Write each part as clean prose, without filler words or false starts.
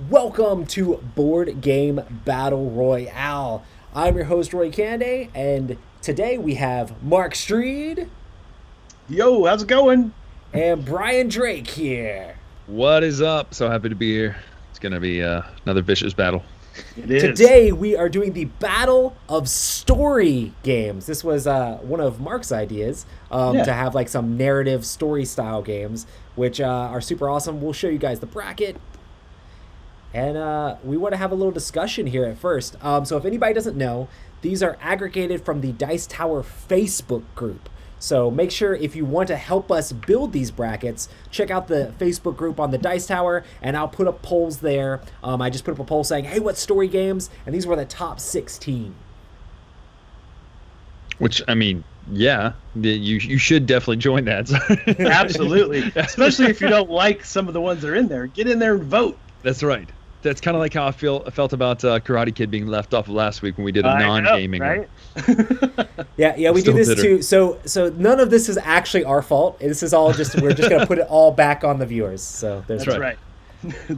Welcome to Board Game Battle Royale. I'm your host, Roy Canday, and today we have Mark Streed. Yo, how's it going? And Bryan Drake here. What is up? So happy to be here. It's going to be another vicious battle. It is. Today we are doing the Battle of Story games. This was one of Mark's ideas to have like some narrative story style games, which are super awesome. We'll show you guys the bracket. And we want to have a little discussion here at first. So if anybody doesn't know, these are aggregated from the Dice Tower Facebook group. So make sure if you want to help us build these brackets, check out the Facebook group on the Dice Tower, and I'll put up polls there. I just put up a poll saying, hey, what story games? And these were the top 16. Which, I mean, yeah, you should definitely join that. Absolutely. Especially if you don't like some of the ones that are in there. Get in there and vote. That's right. That's kind of like how I felt about Karate Kid being left off last week when we did a non-gaming right? Yeah, we do this too. So none of this is actually our fault. This is all just we're just gonna put it all back on the viewers. So that's right.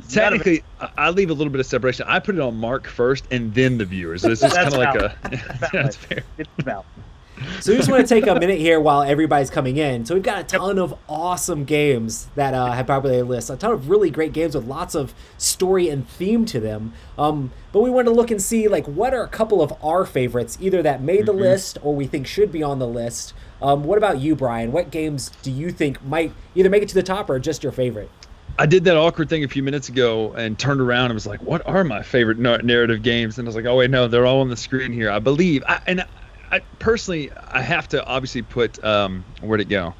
Technically, I leave a little bit of separation. I put it on Mark first and then the viewers. This is kind of like that's fair. It's valid. So we just want to take a minute here while everybody's coming in. So we've got a ton of awesome games that have populated lists. A ton of really great games with lots of story and theme to them. But we want to look and see like what are a couple of our favorites, either that made the list or we think should be on the list. What about you, Bryan? What games do you think might either make it to the top or just your favorite? I did that awkward thing a few minutes ago and turned around and was like, what are my favorite narrative games? And I was like, oh, wait, no, they're all on the screen here. I believe. I personally, I have to obviously put, where'd it go?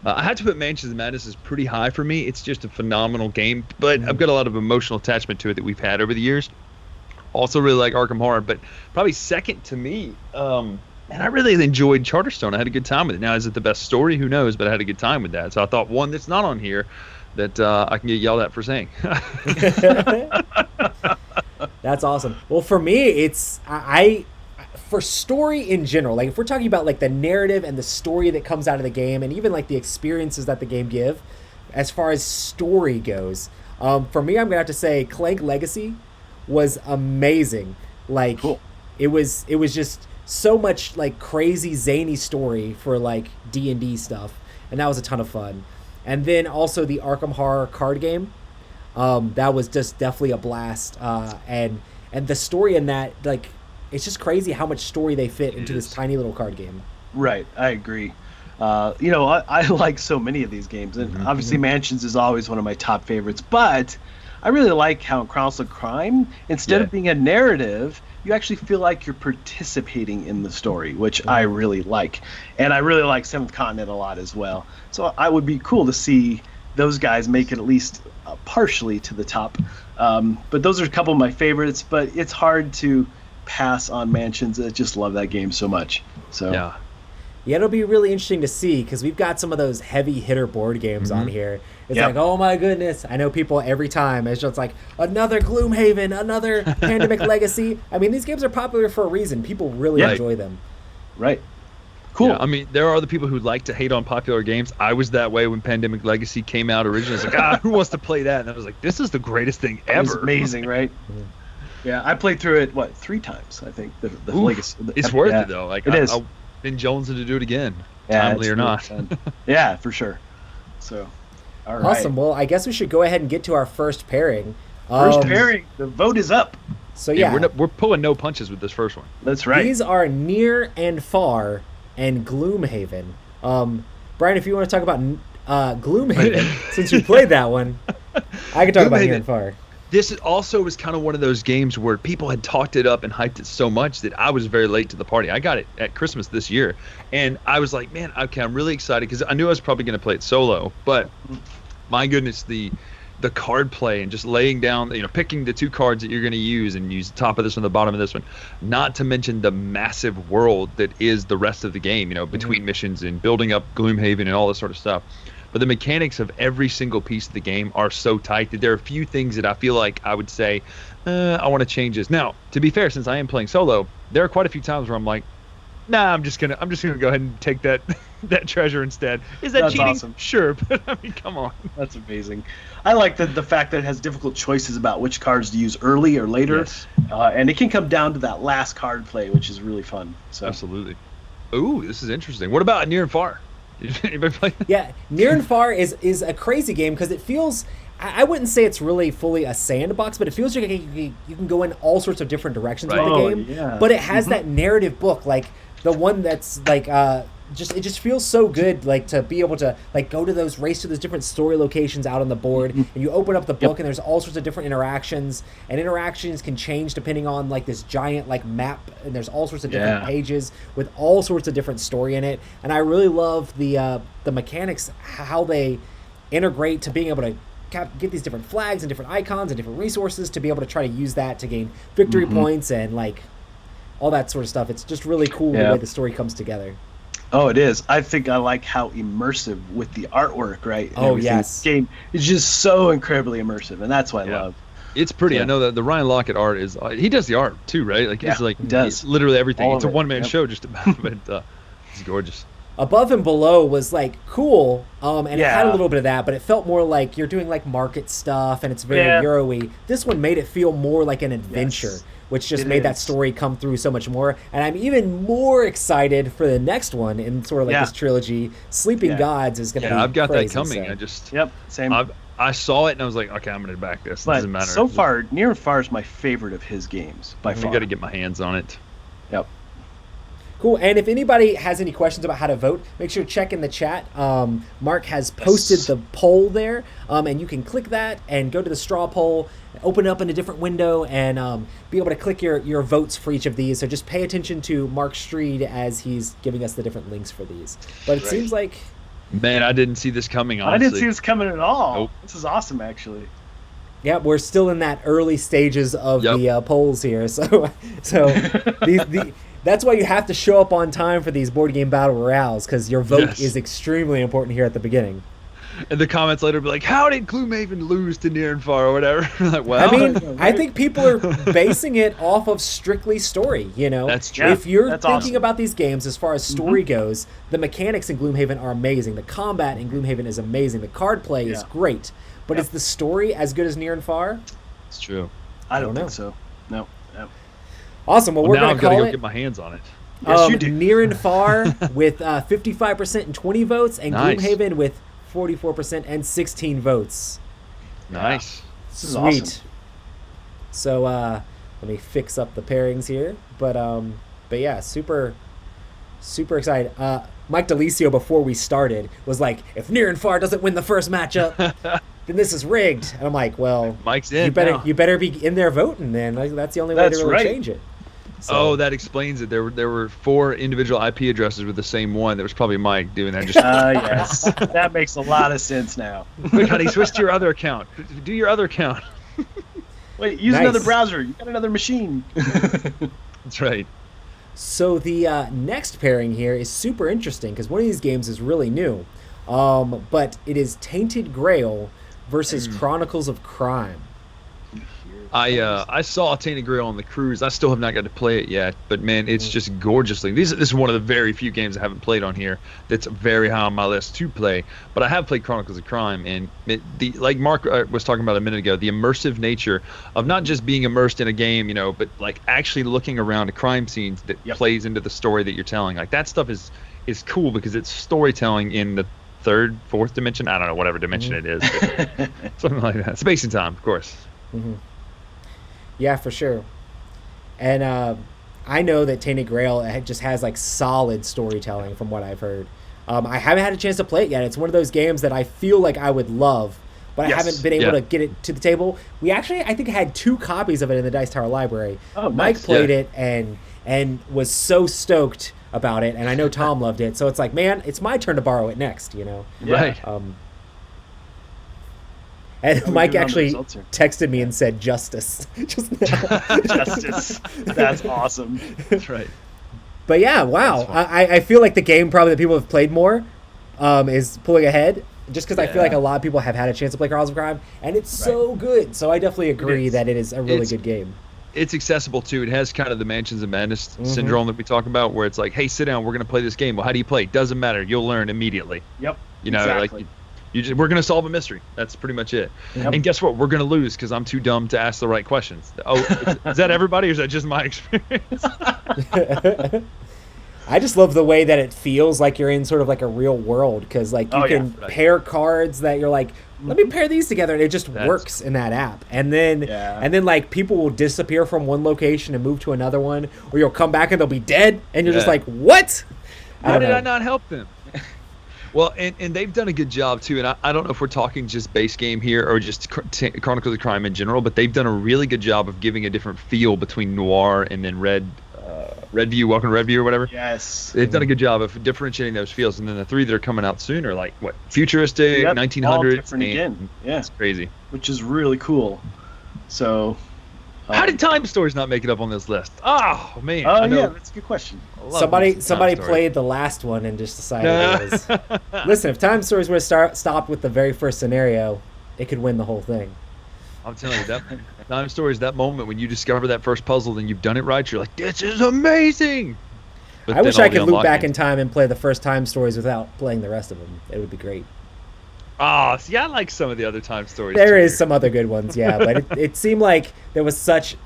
I had to put Mansions of Madness is pretty high for me. It's just a phenomenal game, but I've got a lot of emotional attachment to it that we've had over the years. Also really like Arkham Horror, but probably second to me, and I really enjoyed Charterstone. I had a good time with it. Now, is it the best story? Who knows, but I had a good time with that. So I thought one that's not on here that I can get yelled at for saying. That's awesome. Well, for me, it's for story in general, like if we're talking about like the narrative and the story that comes out of the game and even like the experiences that the game give, as far as story goes, for me, I'm gonna have to say Clank Legacy was amazing. Like cool. it was just so much like crazy zany story for like D&D stuff, and that was a ton of fun. And then also the Arkham Horror card game, that was just definitely a blast. And the story in that, like, it's just crazy how much story they fit into this tiny little card game. Right, I agree. I like so many of these games, and obviously Mansions is always one of my top favorites, but I really like how in Chronicles of Crime, instead of being a narrative, you actually feel like you're participating in the story, which I really like. And I really like Seventh Continent a lot as well. So I would be cool to see those guys make it at least partially to the top. But those are a couple of my favorites, but it's hard to pass on Mansions. I just love that game so much. So yeah, it'll be really interesting to see because we've got some of those heavy hitter board games on here. It's like, oh my goodness, I know people every time it's just like another Gloomhaven, another Pandemic Legacy. I mean, these games are popular for a reason. People really enjoy them. Right. Cool. Yeah, I mean, there are the people who like to hate on popular games. I was that way when Pandemic Legacy came out originally. It's like, who wants to play that? And I was like, this is the greatest thing ever. It's amazing, right? Yeah, I played through it, 3 times, I think. The Legacy. It's worth it, though. Like, it is. I've been jonesing to do it again, timely or really not. Yeah, for sure. So, all right. Awesome. Well, I guess we should go ahead and get to our first pairing. First pairing, the vote is up. So, yeah. We're pulling no punches with this first one. That's right. These are Near and Far and Gloomhaven. Bryan, if you want to talk about Gloomhaven, since you played that one, I can talk about Near and Far. This also was kind of one of those games where people had talked it up and hyped it so much that I was very late to the party. I got it at Christmas this year, and I was like, man, okay, I'm really excited because I knew I was probably going to play it solo, but my goodness, the card play and just laying down, picking the 2 cards that you're going to use and use the top of this one, the bottom of this one, not to mention the massive world that is the rest of the game, between missions and building up Gloomhaven and all this sort of stuff. But the mechanics of every single piece of the game are so tight that there are a few things that I feel like I would say, I want to change this. Now, to be fair, since I am playing solo, there are quite a few times where I'm like, nah, I'm just gonna go ahead and take that that treasure instead. Is that cheating? Awesome. Sure, but I mean, come on. That's amazing. I like the fact that it has difficult choices about which cards to use early or later, Yes. And it can come down to that last card play, which is really fun. So Absolutely. Ooh, this is interesting. What about Near and Far? Anybody play that? Yeah, Near and Far is a crazy game because it feels. I wouldn't say it's really fully a sandbox, but it feels like you can go in all sorts of different directions with the game. Yeah. But it has that narrative book, like the one that's like it just feels so good, like to be able to like go to those race to those different story locations out on the board, and you open up the book and there's all sorts of different interactions, and interactions can change depending on like this giant like map, and there's all sorts of different pages with all sorts of different story in it, and I really love the mechanics, how they integrate to being able to get these different flags and different icons and different resources to be able to try to use that to gain victory points and like all that sort of stuff. It's just really cool the way the story comes together. Oh, it is. I think I like how immersive with the artwork, right? And everything. Yes. The game is just so incredibly immersive, and that's what I love. It's pretty. Yeah. I know that the Ryan Lockett art is. He does the art too, right? Like he's like he does. literally everything. All It's a of it. one-man show just about, but it's gorgeous. Above and Below was like cool, and it had a Yeah. little bit of that, but it felt more like you're doing like market stuff, and it's very Euro-y. This one made it feel more like an adventure, which just made that story come through so much more. And I'm even more excited for the next one in sort of like this trilogy. Sleeping Gods is going to be I've got crazy, that coming. so. I just same. I saw it and I was like, okay, I'm going to back this. It But doesn't matter. so far, Near and Far is my favorite of his games by far. I got to get my hands on it. Yep. Cool. And if anybody has any questions about how to vote, make sure to check in the chat. Mark has posted the poll there, and you can click that and go to the straw poll, open it up in a different window, and be able to click your votes for each of these. So just pay attention to Mark Streed as he's giving us the different links for these. But it seems like... Man, I didn't see this coming, honestly. I didn't see this coming at all. Nope. This is awesome, actually. Yeah, we're still in that early stages of the polls here. So that's why you have to show up on time for these Board Game Battle Royales, because your vote is extremely important here at the beginning. And the comments later will be like, how did Gloomhaven lose to Near and Far or whatever? Like, well, I mean, I think people are basing it off of strictly story, you know? That's true. If you're That's thinking awesome. about these games as far as story goes, the mechanics in Gloomhaven are amazing. The combat in Gloomhaven is amazing. The card play is great. But is the story as good as Near and Far? it's true. I don't know. think so. No. Awesome. Well, we're now going I've to got to call go it get my hands on it. Yes, you do. Near and Far with 55% and 20 votes, and Nice. Gloomhaven with 44% and 16 votes. Nice. This is Sweet. awesome. So let me fix up the pairings here, but yeah, super excited. Mike DeLisio before we started was like, if Near and Far doesn't win the first matchup, then this is rigged. And I'm like, well, Mike's in now. you better be in there voting then. Like, that's the only way That's to really right. change it. So, Oh, that explains it. There were 4 individual IP addresses with the same one. That was probably Mike doing that. Just Yes. That makes a lot of sense now. quick, honey, switch to your other account. Do your other account. Wait, use Nice. another browser. You got another machine. That's right. So the next pairing here is super interesting because one of these games is really new, but it is Tainted Grail versus Chronicles of Crime. I saw Tainted Grail on the cruise. I still have not got to play it yet, but man, it's just gorgeously. This is one of the very few games I haven't played on here that's very high on my list to play. But I have played Chronicles of Crime, and like Mark was talking about a minute ago, the immersive nature of not just being immersed in a game, but like actually looking around a crime scenes that plays into the story that you're telling. Like that stuff is cool because it's storytelling in the 3rd, 4th dimension. I don't know, whatever dimension it is, but something like that. Space and time, of course. Mm-hmm. Yeah, for sure. And I know that Tainted Grail just has like solid storytelling from what I've heard. I haven't had a chance to play it yet. It's one of those games that I feel like I would love, but I haven't been able to get it to the table. We actually, I think, had 2 copies of it in the Dice Tower library. Oh, Mike nice. played it and was so stoked about it, and I know Tom loved it. So it's like, man, it's my turn to borrow it next, Right. And we Mike doing on the actually results here? texted me and said justice just now. Justice. That's awesome. That's right. But yeah, wow. I feel like the game probably that people have played more is pulling ahead, just because I feel like a lot of people have had a chance to play Chronicles of Crime, and it's so good. So I definitely agree that it is a really good game. it's accessible too. It has kind of the Mansions of Madness syndrome that we talk about, where it's like, hey, sit down, we're going to play this game. Well, how do you play? Doesn't matter. You'll learn immediately. Yep. You know, exactly. like we're going to solve a mystery. That's pretty much it. Yep. And guess what? We're going to lose because I'm too dumb to ask the right questions. Oh, is that everybody or is that just my experience? I just love the way that it feels like you're in sort of like a real world, because like you can pair cards that you're like, let me pair these together, and it just works in that app. And then like people will disappear from one location and move to another one, or you'll come back and they'll be dead, and you're just like, what? How did I not help them? Well, and they've done a good job too, and I don't know if we're talking just base game here or just Chronicles of Crime in general, but they've done a really good job of giving a different feel between Noir and then Redview, Welcome to Redview or whatever. Yes. They've done a good job of differentiating those feels, and then the 3 that are coming out soon are like, what, futuristic, 1900s. All different again. Yeah. It's crazy. Which is really cool. So... how did Time Stories not make it up on this list? Oh, man. Oh, yeah, that's a good question. Somebody played the last one and just decided it was... Listen, if Time Stories would have stopped with the very first scenario, it could win the whole thing. I'm telling you, that Time Stories, that moment when you discover that first puzzle and you've done it right, you're like, this is amazing. But I wish I could loop back in time and play the first Time Stories without playing the rest of them. It would be great. Oh, see, I like some of the other Time Stories. There is some other good ones, yeah, but it seemed like there was such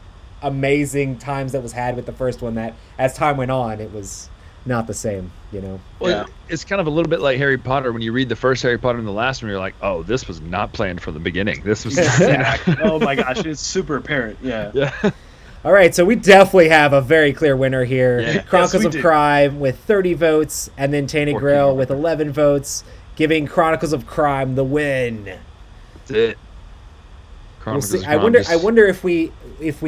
amazing times that was had with the first one that as time went on, it was not the same, you know? Well, it's kind of a little bit like Harry Potter. When you read the first Harry Potter and the last one, you're like, oh, this was not planned from the beginning. This was... Oh, my gosh, it's super apparent, yeah. All right, so we definitely have a very clear winner here. Yeah. Chronicles of Crime with 30 votes, and then Tainted Grail with 11 votes, giving Chronicles of Crime the win. That's it. We'll see. I wonder if we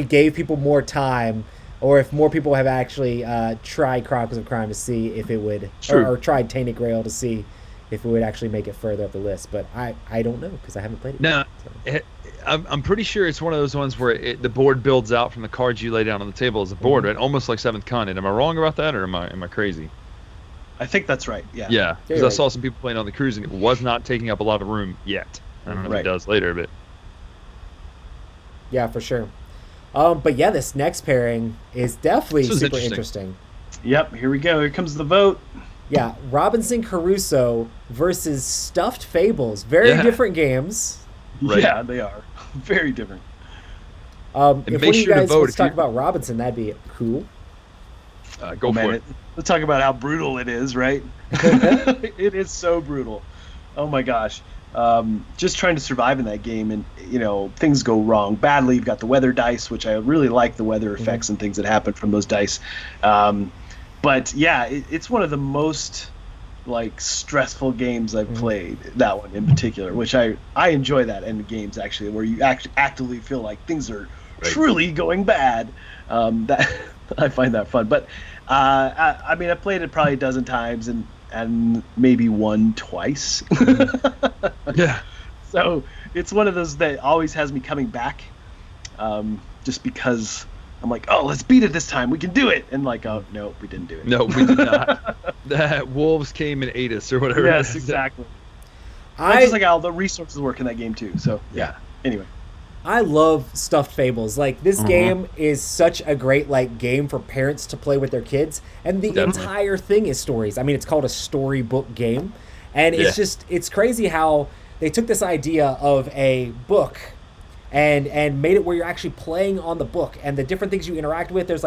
gave people more time, or if more people have actually tried Chronicles of Crime to see if it would, or tried Tainted Grail to see if it would actually make it further up the list. But I don't know, because I haven't played it yet. So. I'm pretty sure it's one of those ones where the board builds out from the cards you lay down on the table as a board, right? Almost like Seventh Continent. Am I wrong about that, or am I crazy? I think that's right, yeah. Yeah, because I saw some people playing on the cruise, and it was not taking up a lot of room yet. I don't know if it does later, but... Yeah, for sure. But yeah, this next pairing is definitely super interesting. Yep, here we go. Here comes the vote. Yeah, Robinson Crusoe versus Stuffed Fables. Very different games. Right. Yeah, they are. Very different. If one of you guys wants to talk about Robinson, that'd be cool. Go for it. Let's talk about how brutal it is, right? It is so brutal. Oh my gosh. Just trying to survive in that game, and things go wrong badly. You've got the weather dice, which I really like the weather effects and things that happen from those dice. But yeah, it's one of the most stressful games I've played, that one in particular, which I enjoy that in games actually, where you actively feel like things are truly going bad. That I find that fun. But I mean, I played it probably a dozen times and maybe won twice. Yeah. So it's one of those that always has me coming back, just because I'm like, oh, let's beat it this time. We can do it. And oh, no, we didn't do it. No, we did not. The wolves came and ate us or whatever. Yes, exactly. Just like how the resources work in that game too. So yeah. Anyway. I love Stuffed Fables. This game is such a great game for parents to play with their kids, and the entire thing is stories. I mean, it's called a storybook game, and it's crazy how they took this idea of a book and made it where you're actually playing on the book, and the different things you interact with. There's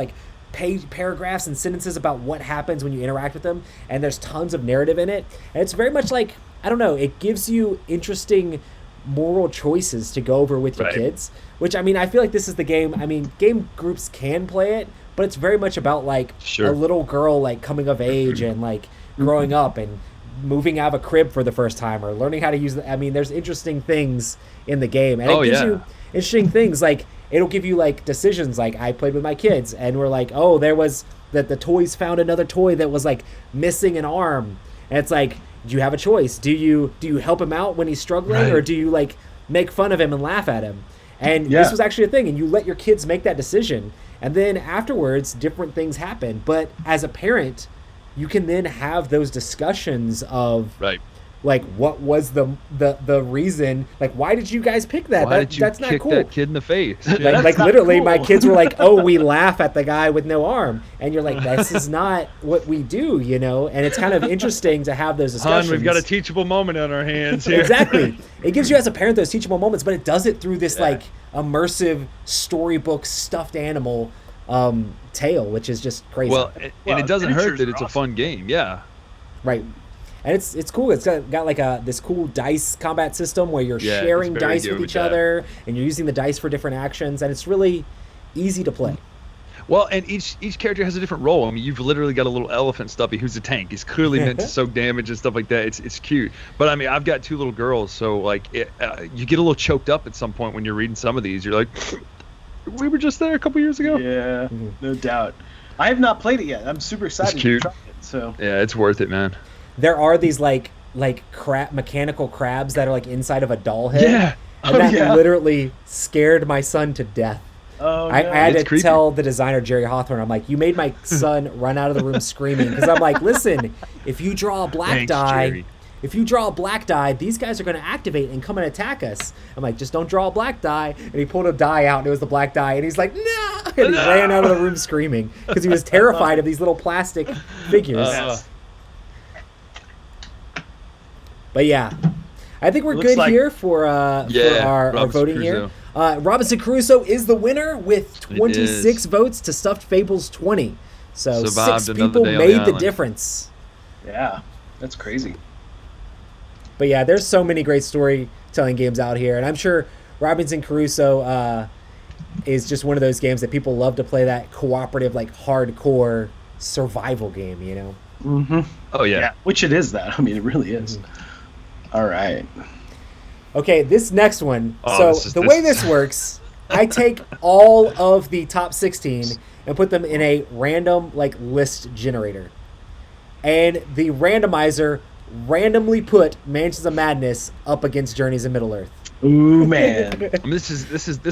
paragraphs and sentences about what happens when you interact with them, and there's tons of narrative in it, and it's very much I don't know, it gives you interesting moral choices to go over with your kids, which I mean, I feel like this is the game. I mean, game groups can play it, but it's very much about a little girl coming of age and growing up and moving out of a crib for the first time, or learning how to use I mean, there's interesting things in the game, and it gives you interesting things. It'll give you decisions. I played with my kids, and we're oh, there was that the toys found another toy that was missing an arm, and it's do you have a choice? Do you help him out when he's struggling, or do you make fun of him and laugh at him? And this was actually a thing, and you let your kids make that decision, and then afterwards different things happen. But as a parent, you can then have those discussions of like, what was the reason? Like, why did you guys pick that? Why did you that's not kick cool. that kid in the face? Like, like literally, my kids were like, "Oh, we laugh at the guy with no arm," and you're like, "This is not what we do," you know. And it's kind of interesting to have those discussions. We've got a teachable moment on our hands here. Exactly. It gives you as a parent those teachable moments, but it does it through this like immersive storybook stuffed animal tale, which is just crazy. Well, and it doesn't hurt that it's a fun game. Yeah. Right. And it's cool. It's got like this cool dice combat system where you're sharing dice with each other, and you're using the dice for different actions, and it's really easy to play. Well, and each character has a different role. I mean, you've literally got a little elephant Stuffy who's a tank. He's clearly meant to soak damage and stuff like that. It's cute. But I mean, I've got 2 little girls, so like you get a little choked up at some point when you're reading some of these. You're like, we were just there a couple years ago. Yeah, no doubt. I have not played it yet. I'm super excited to try it. So yeah, it's worth it, man. There are these like mechanical crabs that are like inside of a doll head. Yeah. And that literally scared my son to death. Oh, no. I had to tell the designer, Jerry Hawthorne, I'm like, you made my son run out of the room screaming. Because I'm like, listen, if you draw a black die, these guys are going to activate and come and attack us. I'm like, just don't draw a black die. And he pulled a die out, and it was the black die. And he's like, no! And he ran out of the room screaming because he was terrified of these little plastic figures. But yeah, I think we're good here for our voting Crusoe. here. Robinson Crusoe is the winner with 26 votes to Stuffed Fables 20. So Survived 6 another people day on the made the island. difference. Yeah, that's crazy. But yeah, there's so many great storytelling games out here, and I'm sure Robinson Crusoe is just one of those games that people love to play, that cooperative, like hardcore survival game, you know? Mm-hmm. Oh yeah. Which it is that. I mean, it really is. All right. Okay, this next one. Oh, the way this works, I take all of the top 16 and put them in a random like list generator. And the randomizer randomly put Mansions of Madness up against Journeys in Middle-earth. Ooh, man. I mean, this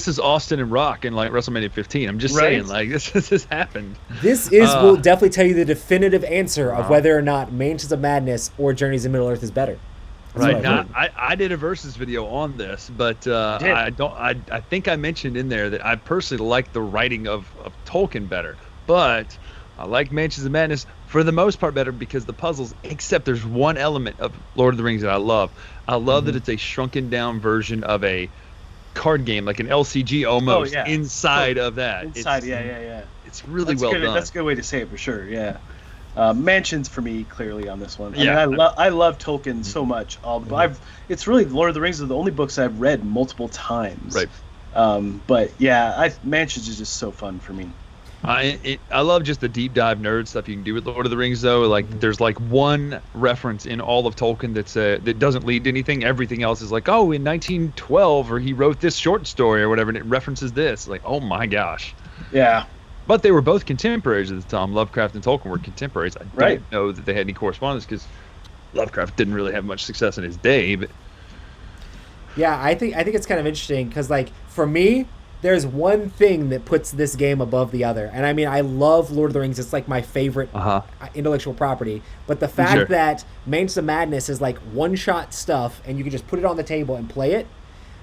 is Austin and Rock in like WrestleMania 15. I'm just saying, like this has happened. This will definitely tell you the definitive answer of whether or not Mansions of Madness or Journeys in Middle-earth is better. Right. Now, I did a versus video on this, but I think I mentioned in there that I personally like the writing of Tolkien better, but I like Mansions of Madness for the most part better because the puzzles, except there's one element of Lord of the Rings that I love. I love that it's a shrunken down version of a card game, like an LCG almost inside of that. Inside, yeah. It's really well done. That's a good way to say it for sure, yeah. Mansions for me clearly on this one. Yeah. I mean, I love Tolkien so much. It's really Lord of the Rings are the only books I've read multiple times. Right. But yeah, Mansions is just so fun for me. I love just the deep dive nerd stuff you can do with Lord of the Rings though. Like there's like one reference in all of Tolkien that doesn't lead to anything. Everything else is like, oh, in 1912 or he wrote this short story or whatever, and it references this. Like, oh my gosh. Yeah. But they were both contemporaries at the time. Lovecraft and Tolkien were contemporaries. I don't know that they had any correspondence because Lovecraft didn't really have much success in his day. But yeah, I think it's kind of interesting because, like, for me, there's one thing that puts this game above the other. And I mean, I love Lord of the Rings. It's like my favorite intellectual property. But the fact that Mansions of Madness is like one-shot stuff and you can just put it on the table and play it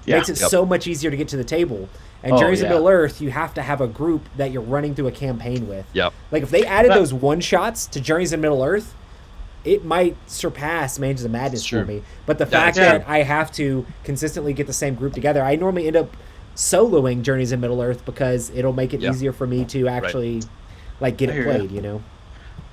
makes it so much easier to get to the table. And Journeys of Middle-earth, you have to have a group that you're running through a campaign with. Yep. Like, if they added those one-shots to Journeys of Middle-earth, it might surpass Mansions of Madness for me. But the fact that I have to consistently get the same group together, I normally end up soloing Journeys in Middle-earth because it'll make it easier for me to actually like get it played, you know?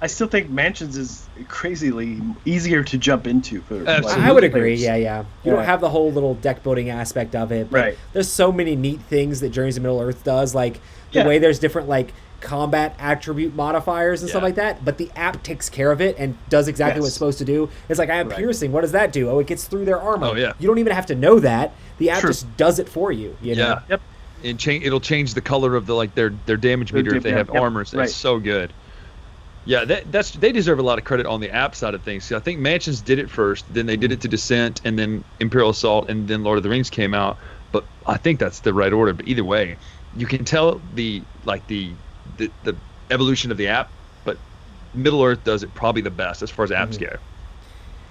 I still think Mansions is crazily easier to jump into. I would agree, yeah. You don't have the whole little deck building aspect of it, but there's so many neat things that Journeys in Middle-earth does, like the way there's different like combat attribute modifiers and stuff like that, but the app takes care of it and does exactly what it's supposed to do. It's like, I have piercing. What does that do? Oh, it gets through their armor. Oh, yeah. You don't even have to know that. The app just does it for you. You know? Yeah. Yep. And it'll change the color of their damage meter if they have armor. So it's so good. Yeah, they deserve a lot of credit on the app side of things. See, I think Mansions did it first, then they did it to Descent, and then Imperial Assault, and then Lord of the Rings came out. But I think that's the right order. But either way, you can tell the evolution of the app, but Middle-earth does it probably the best as far as apps go.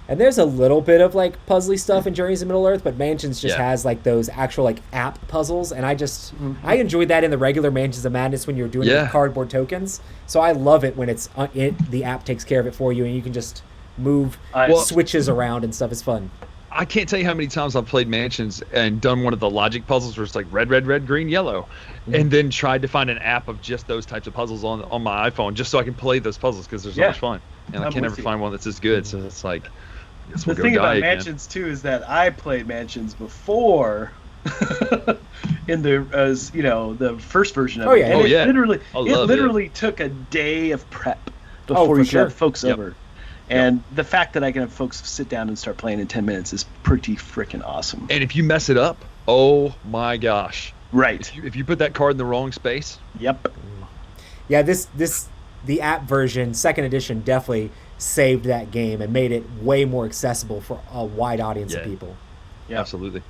And there's a little bit of like puzzly stuff in Journeys in Middle Earth, but Mansions just has like those actual like app puzzles, and I enjoyed that in the regular Mansions of Madness when you're doing it with cardboard tokens. So I love it when the app takes care of it for you, and you can just move switches around and stuff. It's fun. I can't tell you how many times I've played Mansions and done one of the logic puzzles where it's like red, red, red, green, yellow, and then tried to find an app of just those types of puzzles on my iPhone just so I can play those puzzles because they're so much fun. And I can never find one that's as good. So it's like, the thing about Mansions too is that I played Mansions before in the first version of it. And it literally took a day of prep before you could have folks over. And the fact that I can have folks sit down and start playing in 10 minutes is pretty freaking awesome. And if you mess it up, oh my gosh. Right. If you put that card in the wrong space. Yep. Yeah, the app version, second edition, definitely saved that game and made it way more accessible for a wide audience of people. Yeah, absolutely.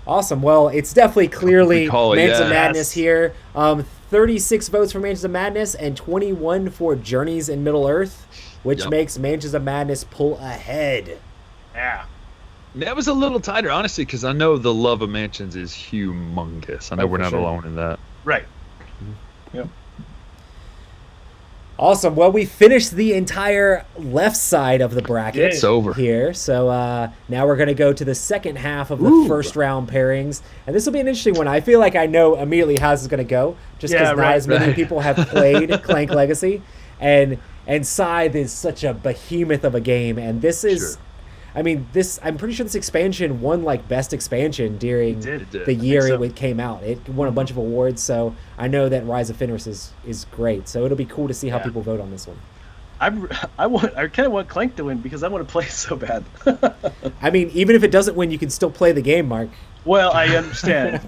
Awesome. Well, it's definitely clearly Mansions of Madness here. 36 votes for Mansions of Madness and 21 for Journeys in Middle Earth, which makes Mansions of Madness pull ahead. Yeah. That was a little tighter, honestly, because I know the love of Mansions is humongous. I know we're not alone in that. Right. Yep. Awesome. Well, we finished the entire left side of the bracket. It's over here. So now we're going to go to the second half of the first round pairings. And this will be an interesting one. I feel like I know immediately how this is going to go, just because not as many people have played Clank Legacy. And Scythe is such a behemoth of a game. And this is... I mean, I'm pretty sure this expansion won like best expansion during the year it came out. It won a bunch of awards, so I know that Rise of Fenris is great. So it'll be cool to see how people vote on this one. I kind of want Clank to win because I want to play so bad. I mean, even if it doesn't win, you can still play the game, Mark. Well, I understand.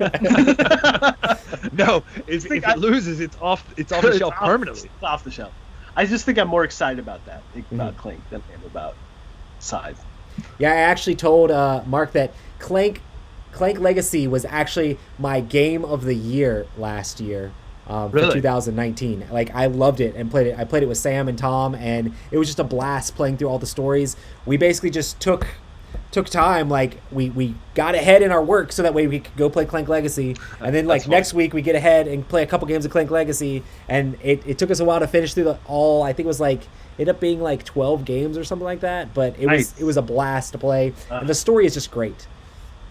No, if it loses, it's off the shelf permanently. It's off the shelf. I just think I'm more excited about that, about Clank, than I am about Scythe. Yeah, I actually told Mark that Clank Legacy was actually my game of the year last year for 2019. Like, I loved it and played it. I played it with Sam and Tom, and it was just a blast playing through all the stories. We basically just took time, like we got ahead in our work so that way we could go play Clank Legacy, and then like next week we get ahead and play a couple games of Clank Legacy, and it took us a while to finish through I think it was like ended up being like 12 games or something like that, but it was a blast to play, and the story is just great.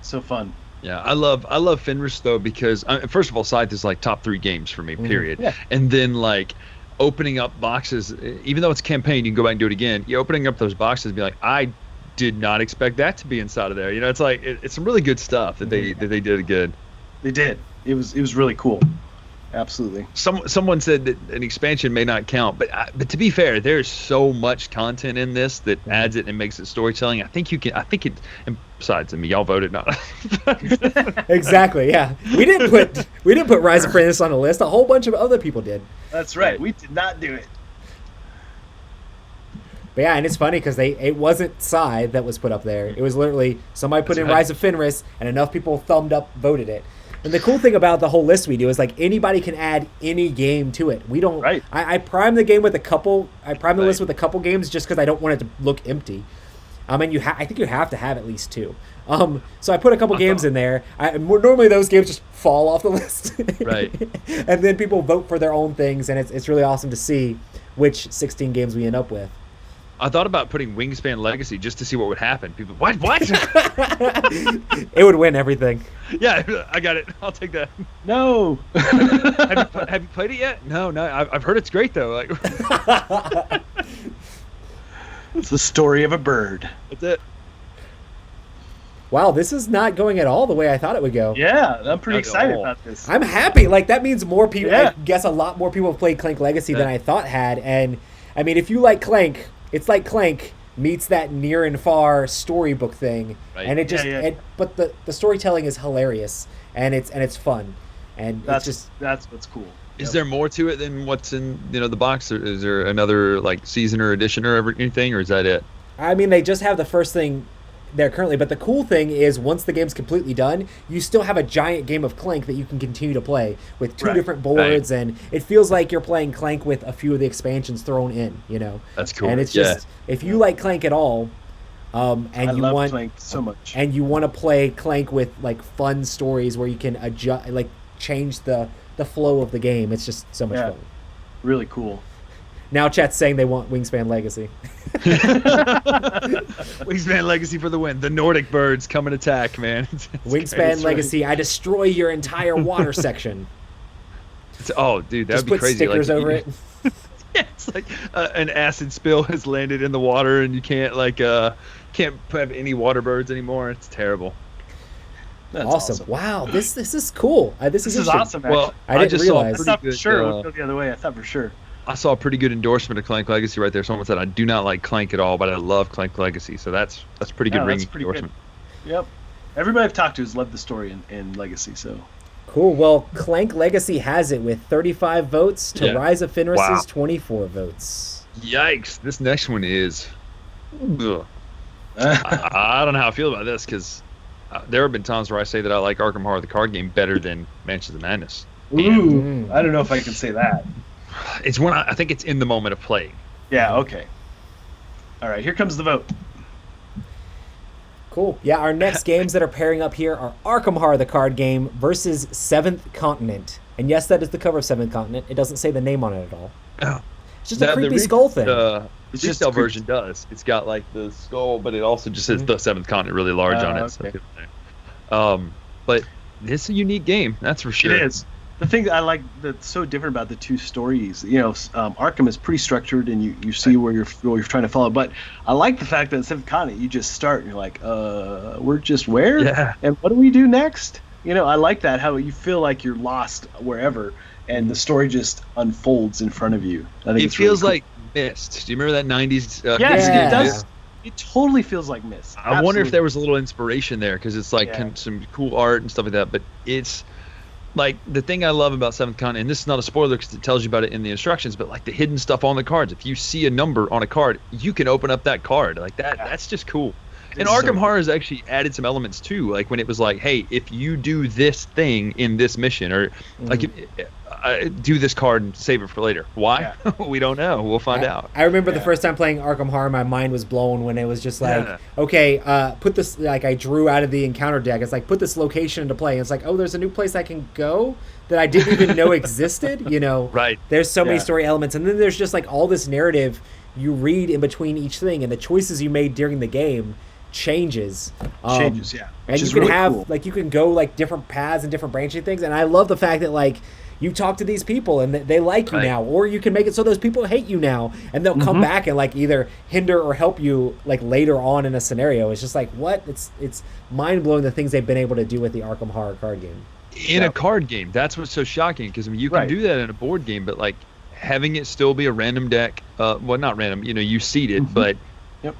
So fun. Yeah, I love Fenris though because first of all, Scythe is like top 3 games for me, period. Yeah. And then like opening up boxes, even though it's a campaign, you can go back and do it again. You're opening up those boxes and be like, I did not expect that to be inside of there. You know, it's like it's some really good stuff that they did good. They did. It was really cool. Absolutely. Someone said that an expansion may not count, but to be fair, there's so much content in this that adds it and makes it storytelling. I think it. And besides, I mean, y'all voted not. Exactly. Yeah, we didn't put Rise of Fenris on the list. A whole bunch of other people did. That's right. We did not do it. But yeah, and it's funny because it wasn't Scythe that was put up there. It was literally somebody put in Rise of Fenris, and enough people thumbed up, voted it. And the cool thing about the whole list we do is like anybody can add any game to it. We don't. Right. I prime the game with a couple. I prime the list with a couple games just because I don't want it to look empty. I think you have to have at least 2. So I put a couple games in there. Normally those games just fall off the list. Right. And then people vote for their own things, and it's really awesome to see which 16 games we end up with. I thought about putting Wingspan Legacy just to see what would happen. People, what? It would win everything. Yeah, I got it. I'll take that. No. have you played it yet? No. I've heard it's great though. Like, it's the story of a bird. That's it. Wow, this is not going at all the way I thought it would go. Yeah, I'm pretty excited about this. I'm happy. Like, that means more people. Yeah. I guess a lot more people have played Clank Legacy than I thought had. And I mean, if you like Clank, it's like Clank meets that near and far storybook thing, and it just. But the storytelling is hilarious, and it's fun, and that's what's cool. Is there more to it than what's in the box? Or is there another like season or edition or anything, or is that it? I mean, they just have the first thing there currently. But the cool thing is, once the game's completely done, you still have a giant game of Clank that you can continue to play with two different boards, and it feels like you're playing Clank with a few of the expansions thrown in. That's cool. And it's just if you like Clank at all, and I you love want Clank so much, and you want to play Clank with like fun stories where you can adjust, like change the flow of the game. It's just so much fun. Really cool. Now chat's saying they want Wingspan Legacy. Wingspan Legacy for the win. The Nordic birds come and attack, man. Wingspan Legacy, I destroy your entire water section. Dude, that would be crazy. Just put stickers over it. It's like an acid spill has landed in the water, and you can't can't have any water birds anymore. It's terrible. That's awesome. Wow, this is cool. This is awesome. Well, I didn't realize. I thought for sure it would go the other way. I thought for sure. I saw a pretty good endorsement of Clank Legacy right there. Someone said, I do not like Clank at all, but I love Clank Legacy. So that's pretty good ringing endorsement. Good. Yep. Everybody I've talked to has loved the story in Legacy. So cool. Well, Clank Legacy has it with 35 votes to Rise of Fenris's 24 votes. Yikes. This next one is... I don't know how I feel about this, because there have been times where I say that I like Arkham Horror, the card game, better than Mansions of Madness. Ooh, I don't know if I can say that. It's when I think it's in the moment of playing. Yeah, okay. All right, here comes the vote. Cool. Yeah, our next games that are pairing up here are Arkham Horror, the card game, versus Seventh Continent. And yes, that is the cover of Seventh Continent. It doesn't say the name on it at all. Oh. It's just a creepy skull thing. The retail version does. It's got like the skull, but it also just says the Seventh Continent really large on it. Okay. But it's a unique game, that's for sure. It is. The thing that I like that's so different about the two stories, Arkham is pretty structured, and you see where you're trying to follow. But I like the fact that in Seventh Continent you just start and you're like, we're just where? Yeah. And what do we do next? I like that, how you feel like you're lost wherever, and the story just unfolds in front of you. I think it feels really cool. Like Myst. Do you remember that 90s? Yes, it does. It totally feels like Myst. I wonder if there was a little inspiration there, because it's like some cool art and stuff like that. But it's like the thing I love about Seventh Continent, and this is not a spoiler because it tells you about it in the instructions, but like the hidden stuff on the cards. If you see a number on a card, you can open up that card like that. Yeah. That's just cool. And Arkham Horror has actually added some elements too, like when it was like, hey, if you do this thing in this mission, or like do this card and save it for later. Why? Yeah. We don't know. We'll find out. I remember the first time playing Arkham Horror, my mind was blown when it was just like, okay, put this, like I drew out of the encounter deck. It's like, put this location into play. And it's like, oh, there's a new place I can go that I didn't even know existed. Right. There's so many story elements. And then there's just like all this narrative you read in between each thing, and the choices you made during the game changes. And you can really have cool. like you can go like different paths and different branching things. And I love the fact that like you talk to these people and they like you now, or you can make it so those people hate you now, and they'll come back and like either hinder or help you like later on in a scenario. It's just like, what? It's mind blowing the things they've been able to do with the Arkham Horror card game. In a card game, that's what's so shocking, because I mean, you can do that in a board game, but like having it still be a random deck, well, not random, you seed it, but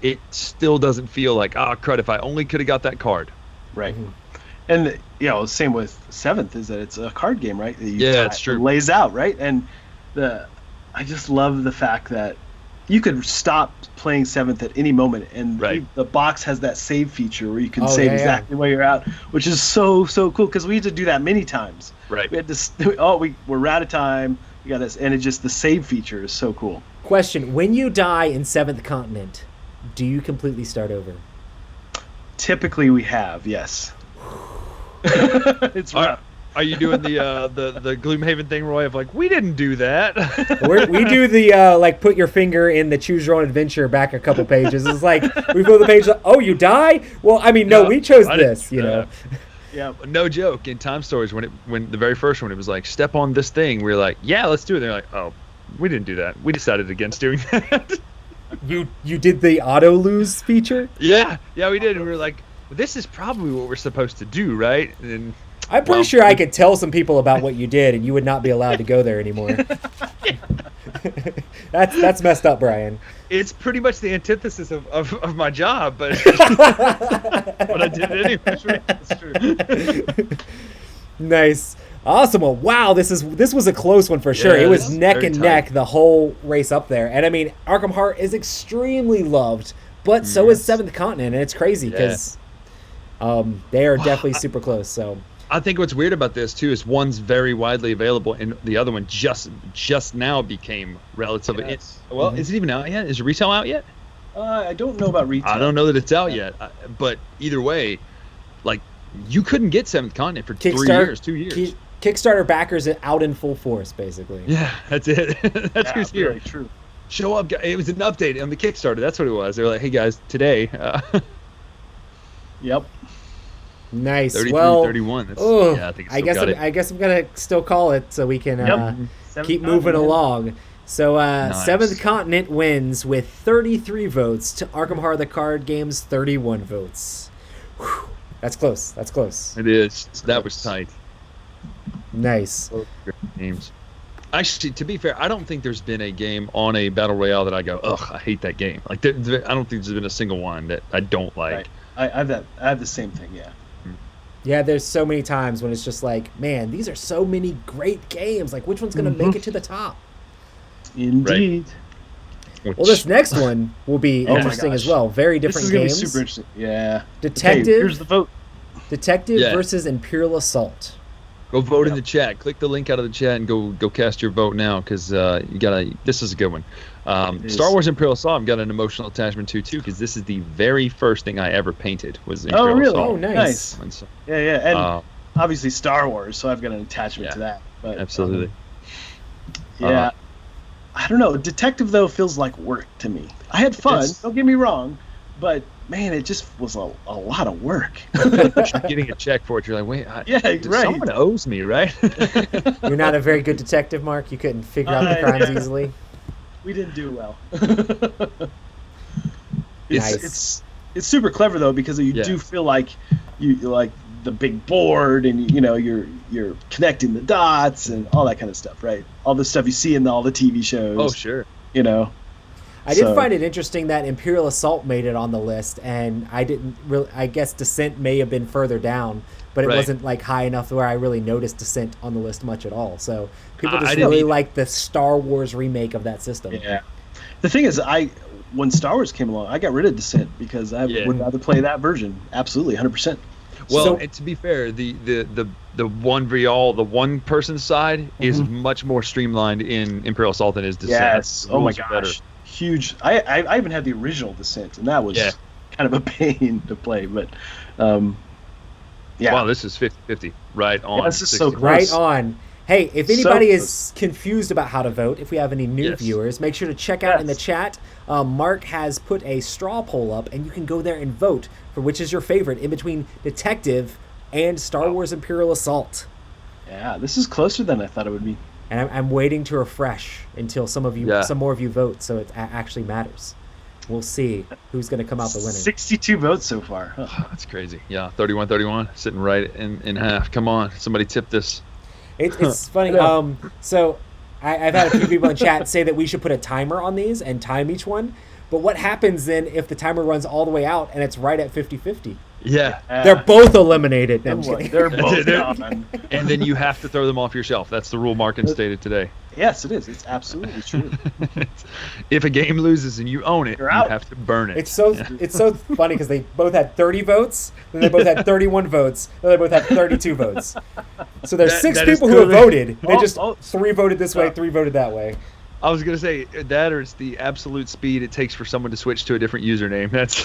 it still doesn't feel like, crud, if I only could have got that card. Right. And same with Seventh, is that it's a card game, right? It's true. It lays out, right? And I just love the fact that you could stop playing Seventh at any moment, and the box has that save feature where you can save exactly where you're at, which is so cool, because we had to do that many times. Right. We had to. We're out of time. We got this, and it's just the save feature is so cool. Question: when you die in Seventh Continent, do you completely start over? Typically, we have, yes. It's rough. Are you doing the Gloomhaven thing, Roy, of like, we didn't do that? We do the like put your finger in the choose your own adventure back a couple pages. It's like we go to the page like, oh, you die? Well, I mean, no, we chose this, Yeah. No joke. In Time Stories, when the very first one, it was like, step on this thing. We were like, yeah, let's do it. They're like, oh, we didn't do that. We decided against doing that. You did the auto lose feature? Yeah, we did. And we were like, well, this is probably what we're supposed to do, right? And I'm pretty sure I could tell some people about what you did, and you would not be allowed to go there anymore. That's messed up, Bryan. It's pretty much the antithesis of my job, but what I did anyway. That's true. Nice. Awesome. Well, wow, this was a close one for sure. It was neck and neck the whole race up there. And I mean, Arkham Horror is extremely loved but so is Seventh Continent, and it's crazy because they are definitely super close. So I think what's weird about this too is one's very widely available, and the other one just now became relatively. Yes. Is it even out yet? Is retail out yet? I don't know about retail. I don't know that it's out yet, but either way, like you couldn't get Seventh Continent for 2 years. Kickstarter backers it out in full force, basically. Yeah, that's it. That's who's here. Really true. Show up, guys. It was an update on the Kickstarter. That's what it was. They were like, "Hey guys, today." Yep. Nice. 33, well, 31. That's, I think I guess I'm gonna still call it so we can keep moving along. So Nice. Seventh Continent wins with 33 votes to Arkham Horror the Card Game's 31 votes. Whew. That's close. That's close. It is. That was tight. Nice. Games. Actually, to be fair, I don't think there's been a game on a battle royale that I go, ugh, I hate that game. Like, I don't think there's been a single one that I don't like. Right. I have the same thing. Yeah. Yeah, there's so many times when it's just like, man, these are so many great games. Like, which one's gonna make it to the top? Indeed. Right. Well, this next one will be interesting as well. Very different games. This is gonna be super interesting. Yeah. Detective. Okay, here's the vote. Detective versus Imperial Assault. Go vote in the chat. Click the link out of the chat and go cast your vote now, because you gotta. This is a good one. Star Wars Imperial Assault. I've got an emotional attachment to too, because this is the very first thing I ever painted was Imperial really? Assault. Oh, nice. So, Yeah, and obviously Star Wars, so I've got an attachment to that. But, absolutely. Yeah. I don't know. Detective though feels like work to me. I had fun. Don't get me wrong, but man, it just was a lot of work. You're getting a check for it. You're like, wait, right. Someone owes me, right? You're not a very good detective, Mark. You couldn't figure out the crimes easily. We didn't do well. Nice. It's super clever though, because you do feel like you like the big board, and you're connecting the dots and all that kind of stuff, right? All the stuff you see in all the TV shows. Oh, sure. I did find it interesting that Imperial Assault made it on the list, and I didn't really. I guess Descent may have been further down, but it wasn't like high enough where I really noticed Descent on the list much at all. So people just really like the Star Wars remake of that system. Yeah. The thing is, when Star Wars came along, I got rid of Descent because I would rather play that version. Absolutely, 100%. Well, and to be fair, the one Brial, the one person side is much more streamlined in Imperial Assault than is Descent. Yes. Oh my gosh. Better. Huge. I even had the original Descent, and that was kind of a pain to play. But wow, this is 50-50. Right on. Yeah, this is so close. Right on. Hey, if anybody is confused about how to vote, if we have any new viewers, make sure to check out in the chat. Mark has put a straw poll up, and you can go there and vote for which is your favorite in between Detective and Star Wars Imperial Assault. Yeah, this is closer than I thought it would be. And I'm waiting to refresh until some more of you vote, so it actually matters. We'll see who's going to come out the winner. 62 votes so far. Oh, that's crazy. Yeah, 31-31, sitting right in half. Come on, somebody tip this. It's funny. So I've had a few people in chat say that we should put a timer on these and time each one. But what happens then if the timer runs all the way out and it's right at 50-50? Yeah. They're both eliminated. They're both gone. And then you have to throw them off your shelf. That's the rule Mark instated today. Yes, it is. It's absolutely true. If a game loses and you own it, You're out. You have to burn it. It's so funny because they both had 30 votes, then they both had 31 votes, then they both had 32 votes. So there's six people who have voted. They just 3 voted this way, 3 voted that way. I was going to say that, or it's the absolute speed it takes for someone to switch to a different username. That's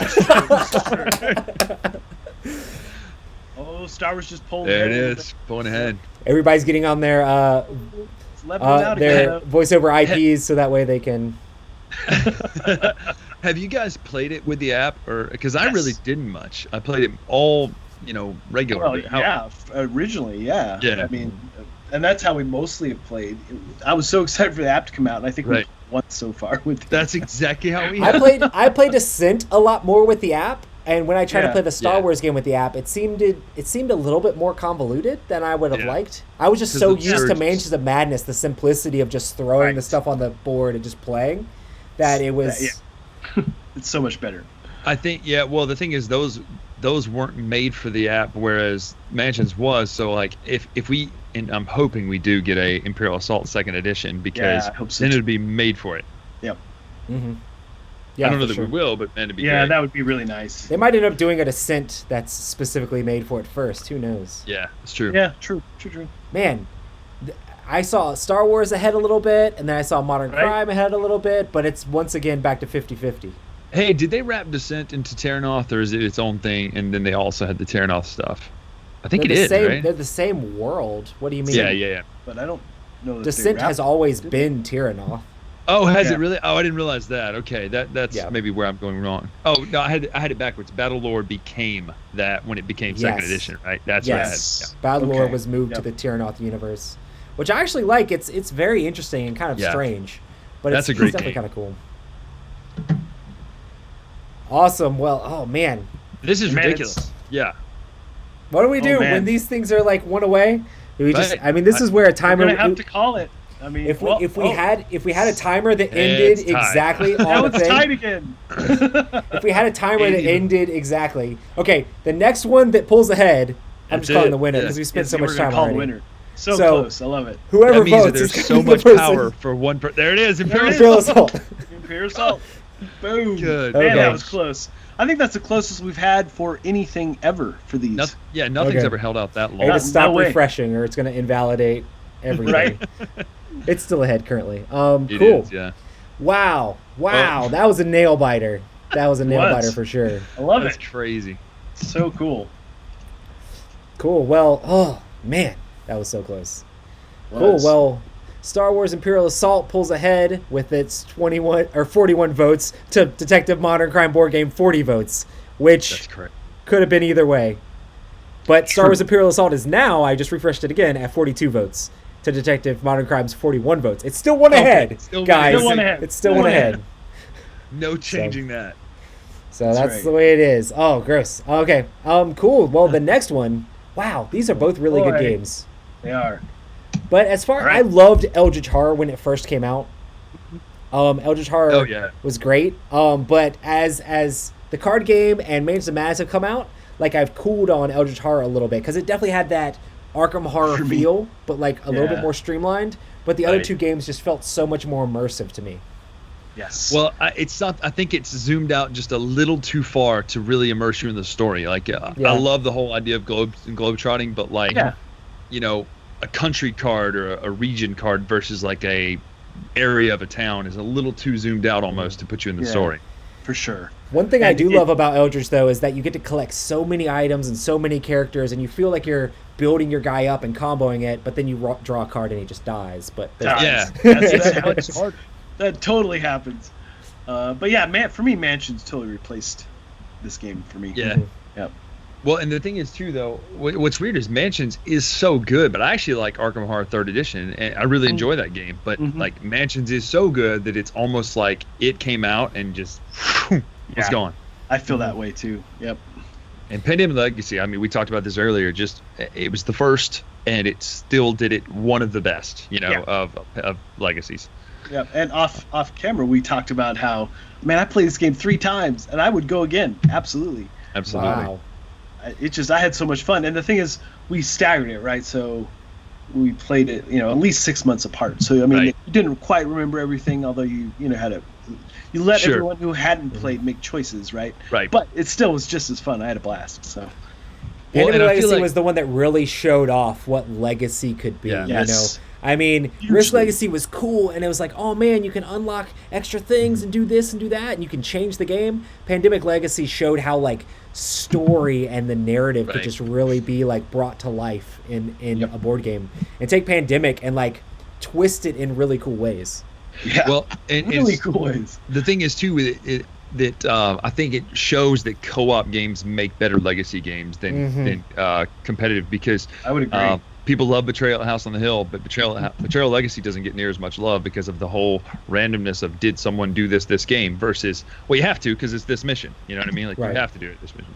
Star Wars just pulled there. It is, pulling ahead. Everybody's getting on their voice over IPs so that way they can. Have you guys played it with the app, or because I really didn't much? I played it all, regularly. Well, originally, yeah. Yeah. I mean, and that's how we mostly have played. I was so excited for the app to come out, and I think we won so far with it. That's exactly how we. I played Descent a lot more with the app. And when I tried to play the Star Wars game with the app, it seemed a little bit more convoluted than I would have liked. I was just so used to Mansions of Madness, the simplicity of just throwing the stuff on the board and just playing, that it was. It's so much better. I think, well, the thing is, those weren't made for the app, whereas Mansions was. So, like, if we, and I'm hoping we do get a Imperial Assault 2nd edition, because then it would be made for it. Yep. Mm-hmm. Yeah, I don't know for that sure. we will, but man, it'd be Yeah, great. that would be really nice. They might end up doing a Descent that's specifically made for it first. Who knows? Yeah, it's true. Yeah, true. Man, I saw Star Wars ahead a little bit, and then I saw Modern Right. Crime ahead a little bit, but it's once again back to 50-50. Hey, did they wrap Descent into Terranoth, or is it its own thing? And then they also had the Terranoth stuff. I think They're it the is, same, right? They're the same world. What do you mean? Yeah. But I don't know that Descent they has wrapped- always did been Tyrannoth. Oh, has Yeah. it really? Oh, I didn't realize that. Okay, that's Yeah. maybe where I'm going wrong. Oh no, I had it backwards. Battlelord became that when it became second Yes. edition, right? That's Yes. right. Battlelord Okay. was moved to Yep. the Tyrannoth universe, which I actually like. It's very interesting and kind of Yeah. strange, but That's it's a great definitely game. kind of cool. Awesome. Well, oh man, This is Man, ridiculous. it's- Yeah. what do we do man. when these things are like one away? Do we just? Right. I mean, this is where a We're timer. gonna have to call it. I mean, If we well, if we oh, had a timer that It's ended tied. exactly now on the it's tied thing, again. if we had a timer that Even. ended exactly, okay, the next one that pulls ahead, I'm That's just calling it. the winner Yeah. because we spent Yes, so we're much gonna time call the already. winner. So So- close. I love it. Whoever That means votes that there's is so gonna be much the person- power for one person. There it is. Imperial Imperial Assault. Assault. Imperial Assault. Boom. Good. Man, Okay. that was close. I think that's the closest we've had for anything ever for these. Nothing's Okay. ever held out that Hey, long. just stop No way. refreshing, or it's going to invalidate everything. Right? It's still ahead currently. It Cool. is, yeah. Wow. Oh. That was a nail biter. That was a nail Was. biter for sure. I love That's it. crazy. So cool. Cool. Well, oh man, that was so close. Cool. Was. Well, Star Wars Imperial Assault pulls ahead with its 21 or 41 votes to Detective Modern Crime Board Game 40 votes, which That's correct. could have been either way. But Star True. Wars Imperial Assault is now, I just refreshed it again, at 42 votes to Detective Modern Crime's 41 votes. It's still one Okay, ahead, still guys. one ahead. It's still one ahead. No changing that. So That's that's right. the way it is. Oh, gross. Okay. Cool. Well, the next one, wow, these are both really good Boy. games. They are. But as far, All right. I loved Eldritch Horror when it first came out. Eldritch Horror Oh, yeah. was great. But as the card game and Mansions of Madness have come out, like I've cooled on Eldritch Horror a little bit because it definitely had that Arkham Horror For me. feel, but like a little bit Yeah. more streamlined. But the other Right. two games just felt so much more immersive to me. Yes. Well, it's not. I think it's zoomed out just a little too far to really immerse you in the story. Like, Yeah. I love the whole idea of globetrotting, but like, Yeah. you know, a country card or a region card versus like a area of a town is a little too zoomed out almost to put you in the Yeah. story. for sure. One thing I And do it- love about Eldritch, though, is that you get to collect so many items and so many characters, and you feel like you're building your guy up and comboing it, but then you draw a card and he just dies. But there's- Yeah. That's hard. That totally happens. But yeah, man, for me, Mansions totally replaced this game for me. Yeah. Mhm. Yep. Well, and the thing is too, though, what's weird is Mansions is so good, but I actually like Arkham Horror Third Edition, and I really enjoy that game. But Mhm. like Mansions is so good that it's almost like it came out and just was Yeah. gone. I feel that way too. Yep. And Pandemic Legacy, I mean, we talked about this earlier. Just it was the first, and it still did it one of the best, Yeah. of legacies. Yep. And off camera, we talked about how, man, I played this game 3 times, and I would go again. Absolutely. Absolutely. Wow. I had so much fun. And the thing is, we staggered it, right? So we played it, at least 6 months apart. So I mean, Right. you didn't quite remember everything, although you had you let Sure. everyone who hadn't played make choices, right? Right. But it still was just as fun. I had a blast. So Well, Pandemic and I feel Legacy like- was the one that really showed off what Legacy could be. Yeah. Yes. I mean, Hugely. Risk Legacy was cool, and it was like, oh man, you can unlock extra things and do this and do that, and you can change the game. Pandemic Legacy showed how like story and the narrative could Right. just really be like brought to life in Yep. a board game, and take Pandemic and like twist it in really cool ways. yeah, Well, and really it's- cool ways. The thing is too with it that I think it shows that co-op games make better legacy games than competitive, because I would agree. people love Betrayal at House on the Hill, but Betrayal Legacy doesn't get near as much love because of the whole randomness of did someone do this game versus, well, you have to because it's this mission. You know what I mean? Like Right. you have to do it this mission.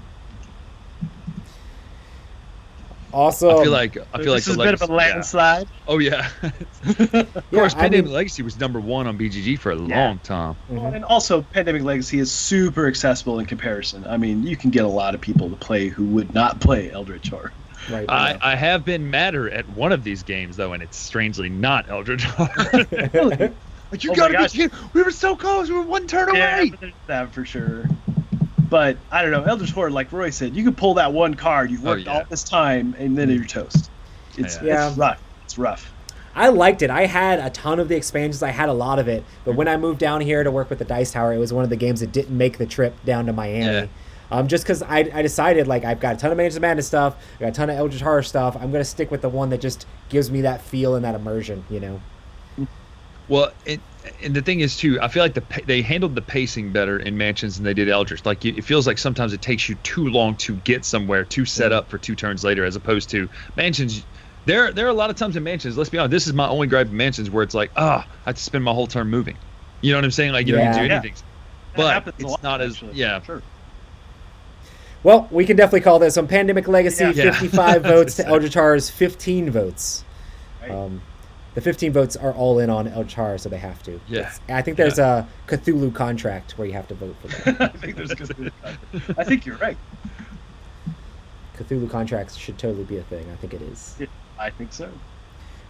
Also, I feel like this the is a bit of a legacy- yeah. landslide. Oh yeah. Of course, Pandemic Legacy was #1 on BGG for a long time. Mhm. And also, Pandemic Legacy is super accessible in comparison. I mean, you can get a lot of people to play who would not play Eldritch Horror. right, I have been madder at one of these games though, and it's strangely not Eldritch Horror. Really? Like, you gotta be kidding. We were so close. We were one turn away. But there's that for sure. But I don't know. Eldritch Horror, like Roy said, you can pull that one card. You've worked all this time, and then you're toast. It's rough. It's rough. I liked it. I had a ton of the expansions. I had a lot of it. But when I moved down here to work with the Dice Tower, it was one of the games that didn't make the trip down to Miami. Just because I decided, like, I've got a ton of Mansions of Madness stuff. I got a ton of Eldritch Horror stuff. I'm going to stick with the one that just gives me that feel and that immersion, you know? Well, and the thing is, too, I feel like they handled the pacing better in Mansions than they did Eldritch. Like, it feels like sometimes it takes you too long to get somewhere, to set up for 2 turns later, as opposed to Mansions. There are a lot of times in Mansions, let's be honest, this is my only gripe in Mansions, where it's like, I have to spend my whole turn moving. You know what I'm saying? Like, you don't do anything. But it's not as, Sure. Well, we can definitely call this on Pandemic Legacy, 55 votes to Eldritch Horror's 15 votes. Right. The 15 votes are all in on Eldritch Horror, so they have to. Yeah. I think there's a Cthulhu contract where you have to vote for that. I think there's a Cthulhu contract. I think you're right. Cthulhu contracts should totally be a thing. I think it is. Yeah, I think so.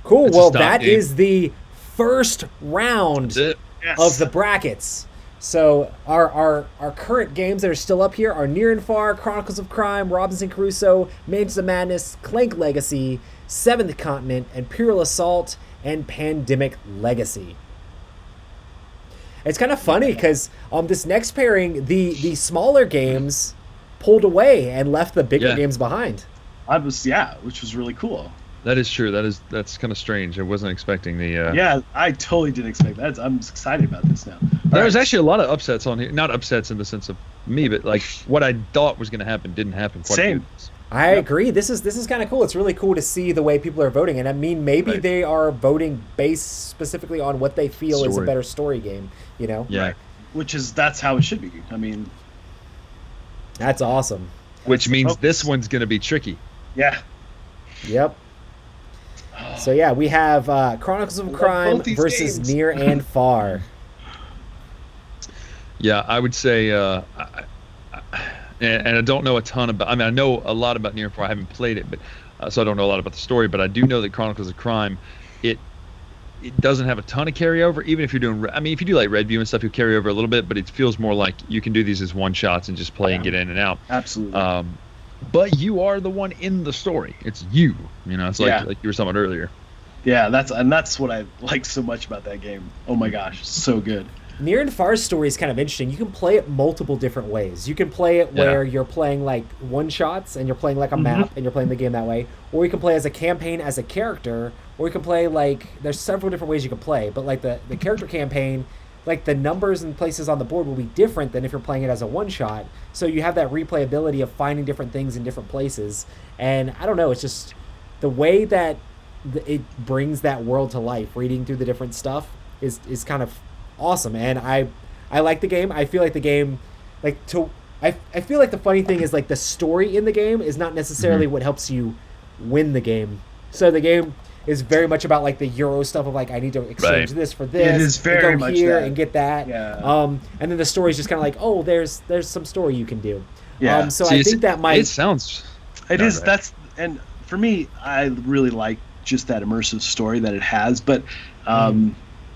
Cool. Well, that is the first round of the brackets. So our current games that are still up here are Near and Far, Chronicles of Crime, Robinson Crusoe, Mansions of Madness, Clank Legacy, Seventh Continent, Imperial Assault, and Pandemic Legacy. It's kind of funny because this next pairing, the smaller games pulled away and left the bigger games behind. Which was really cool. That is true. That's kind of strange. I wasn't expecting the. Yeah, I totally didn't expect that. I'm excited about this now. There was actually a lot of upsets on here. Not upsets in the sense of me, but like what I thought was going to happen didn't happen. Same. I agree. This is kind of cool. It's really cool to see the way people are voting, and I mean, maybe they are voting based specifically on what they feel is a better story game. You know? Yeah. Right. That's how it should be. I mean, that's awesome. Which means this one's going to be tricky. Yeah. Yep. So yeah, we have Chronicles of Crime versus games. Near and Far. Yeah, I would say, and I don't know a ton about. I mean, I know a lot about Near and Far. I haven't played it, but so I don't know a lot about the story. But I do know that Chronicles of Crime, it doesn't have a ton of carryover. Even if you're doing, I mean, if you do like Red View and stuff, you carry over a little bit. But it feels more like you can do these as one shots and just play and get in and out. Absolutely. But you are the one in the story. It's you. You know, it's like you were talking about earlier. Yeah, that's what I like so much about that game. Oh my gosh, so good. Near and Far's story is kind of interesting. You can play it multiple different ways. You can play it where you're playing like one shots and you're playing like a map and you're playing the game that way, or you can play as a campaign as a character, or you can play like there's several different ways you can play. But like the character campaign, like the numbers and places on the board will be different than if you're playing it as a one shot. So you have that replayability of finding different things in different places. And I don't know, it's just the way that it brings that world to life. Reading through the different stuff is kind of awesome. And I like the game. I feel like the game, I feel like the funny thing is like the story in the game is not necessarily what helps you win the game. So the game is very much about like the Euro stuff of like I need to exchange this for this. It is very and go much here that. And get that. Yeah. And then the story is just kind of like, oh, there's some story you can do. Yeah. So I think that might. It sounds. It is. Right. That's and for me, I really like just that immersive story that it has. But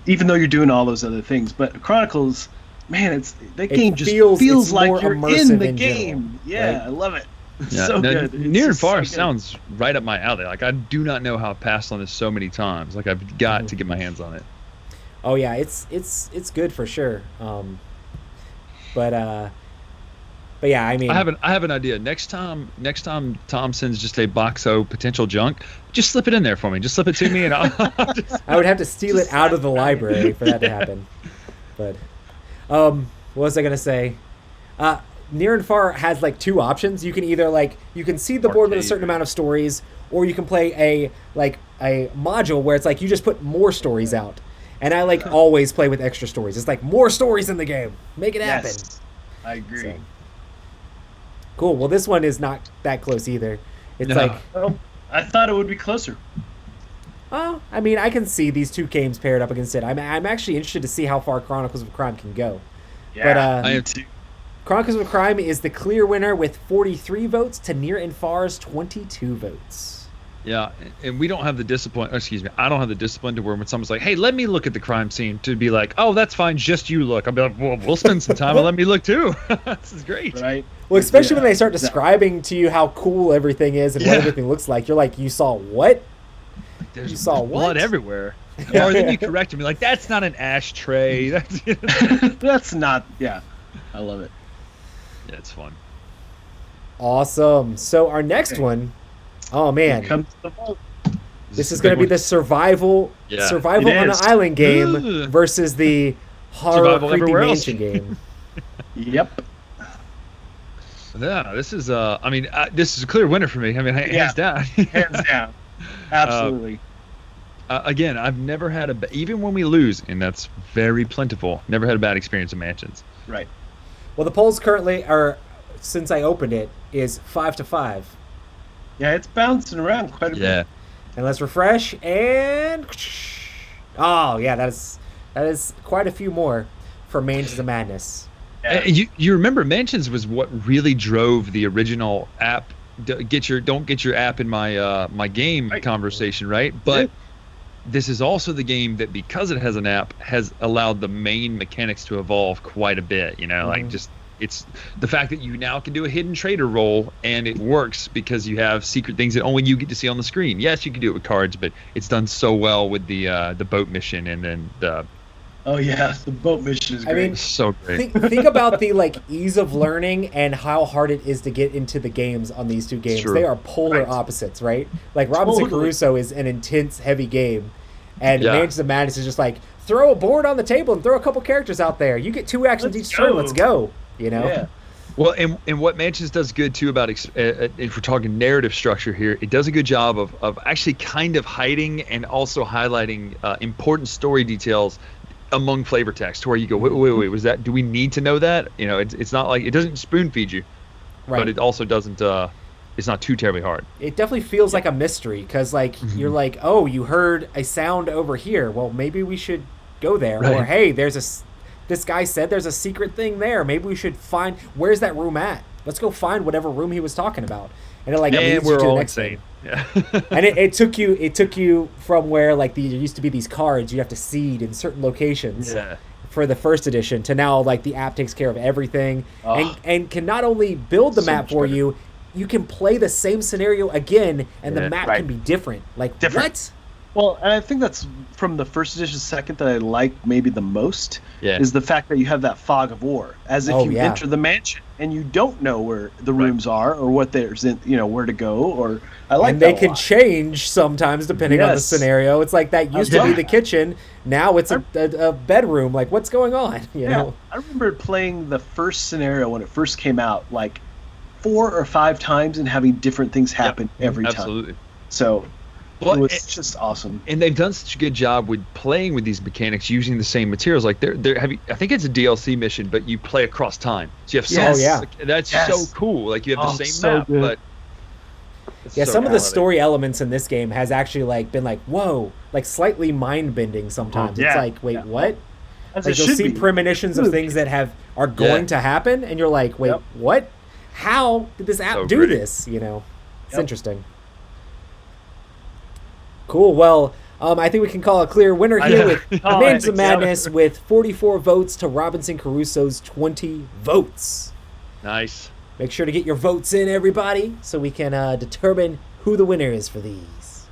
even though you're doing all those other things, but Chronicles, man, game just feels like you're in the game. Yeah, right? I love it. Yeah, so good. Near and Far sounds right up my alley. Like I do not know how I've passed on this so many times. Like I've got to get my hands on it. Oh yeah, it's good for sure. But yeah, I mean, I have an idea. Next time Tom sends just a box of potential junk, just slip it in there for me. Just slip it to me, and I would have to steal it out of the library for that to happen. But what was I gonna say? Near and Far has like two options. You can either you can seed the board with a certain amount of stories, or you can play a module where it's like you just put more stories out. And I always play with extra stories. It's like more stories in the game. Make it happen. Yes, I agree. So. Cool. Well, this one is not that close either. It's well, I thought it would be closer. Oh, I mean, I can see these two games paired up against it. I'm actually interested to see how far Chronicles of Crime can go. Yeah, but, I am too. Chronicles of Crime is the clear winner with 43 votes to Near and Far's 22 votes. Yeah, and we don't have the discipline. Excuse me, I don't have the discipline to where when someone's like, "Hey, let me look at the crime scene," to be like, "Oh, that's fine, just you look." I'll be like, "Well, we'll spend some time and let me look too." This is great. Right. Well, especially when they start describing to you how cool everything is and what everything looks like. You're like, you saw what? There's You saw blood what? everywhere. Or then you correct me like, "That's not an ashtray." That's That's not. Yeah, I love it. yeah, it's fun. Awesome. So our next one, oh man, Here comes the vote. this is going to be the survival Yeah, on it an is. island game Ugh. versus the horror Survival creepy everywhere else. mansion game. Yep. Yeah, this is this is a clear winner for me. I mean, hands down. Hands down. Absolutely. Again, I've never had even when we lose, and that's very plentiful. Never had a bad experience in mansions. Right. Well, the polls currently are, since I opened it, is 5-5. Yeah, it's bouncing around quite a Yeah. bit. And let's refresh and oh yeah, that is quite a few more for Mansions of Madness. Yeah. And you remember Mansions was what really drove the original app don't get your app in my my game Right. conversation, right? But this is also the game that, because it has an app, has allowed the main mechanics to evolve quite a bit, like just it's the fact that you now can do a hidden trader roll and it works because you have secret things that only you get to see on the screen. Yes, you can do it with cards, but it's done so well with the boat mission and then the Oh yeah, the boat mission is great. I mean, so great. think about the ease of learning and how hard it is to get into the games on these two games. True. They are polar Right. opposites, right? Like Robinson Totally. Crusoe is an intense, heavy game, and Yeah. Mansions of Madness is just like throw a board on the table and throw a couple characters out there. You get 2 actions Let's each turn. go. Let's go. Yeah. Well, and what Mansions does good too about if we're talking narrative structure here, it does a good job of actually kind of hiding and also highlighting important story details among flavor text, where you go, wait, was that? Do we need to know that? It's not like it doesn't spoon feed you, Right. but it also doesn't. It's not too terribly hard. It definitely feels like a mystery because you're like, oh, you heard a sound over here. Well, maybe we should go there. Right. Or hey, this guy said there's a secret thing there. Maybe we should find where's that room at. Let's go find whatever room he was talking about. And it And leads you we're to the all next insane. thing. Yeah. And it took you from where there used to be these cards you have to seed in certain locations. Yeah. For the first edition to now the app takes care of everything Oh. and can not only build the So map much for better. you can play the same scenario again and the Yeah, map right. can be different. Different. What? Well, and I think that's from the first edition, second that I like maybe the most Yeah. is the fact that you have that fog of war, as if Oh, you yeah. enter the mansion and you don't know where the rooms are or what there's in, where to go. Or I like And that they a can lot. change sometimes depending on the Yes. scenario. It's like that used to be love the that. kitchen, now it's a bedroom. Like what's going on? You Yeah, know? I remember playing the first scenario when it first came out, like 4 or 5 times, and having different things happen every time. Absolutely. So Well, it was just awesome. And they've done such a good job with playing with these mechanics using the same materials. Like I think it's a DLC mission, but you play across time. So you have Yes. Oh, yeah. That's Yes. so cool. Like you have the Oh, same so map, good. but it's Yeah, so some of the quality. story elements in this game has actually been whoa, slightly mind bending sometimes. Yeah. It's like, wait, Yeah. what? As Like it you'll should see be. premonitions of things that are going to happen, and you're like, wait, Yep. what? How did this app So do great. this? It's Yep. interesting. Cool. Well, I think we can call a clear winner I here know. with Oh, Mansions of I think so. Madness with 44 votes to Robinson Crusoe's 20 votes. Nice. Make sure to get your votes in, everybody, so we can determine who the winner is for these.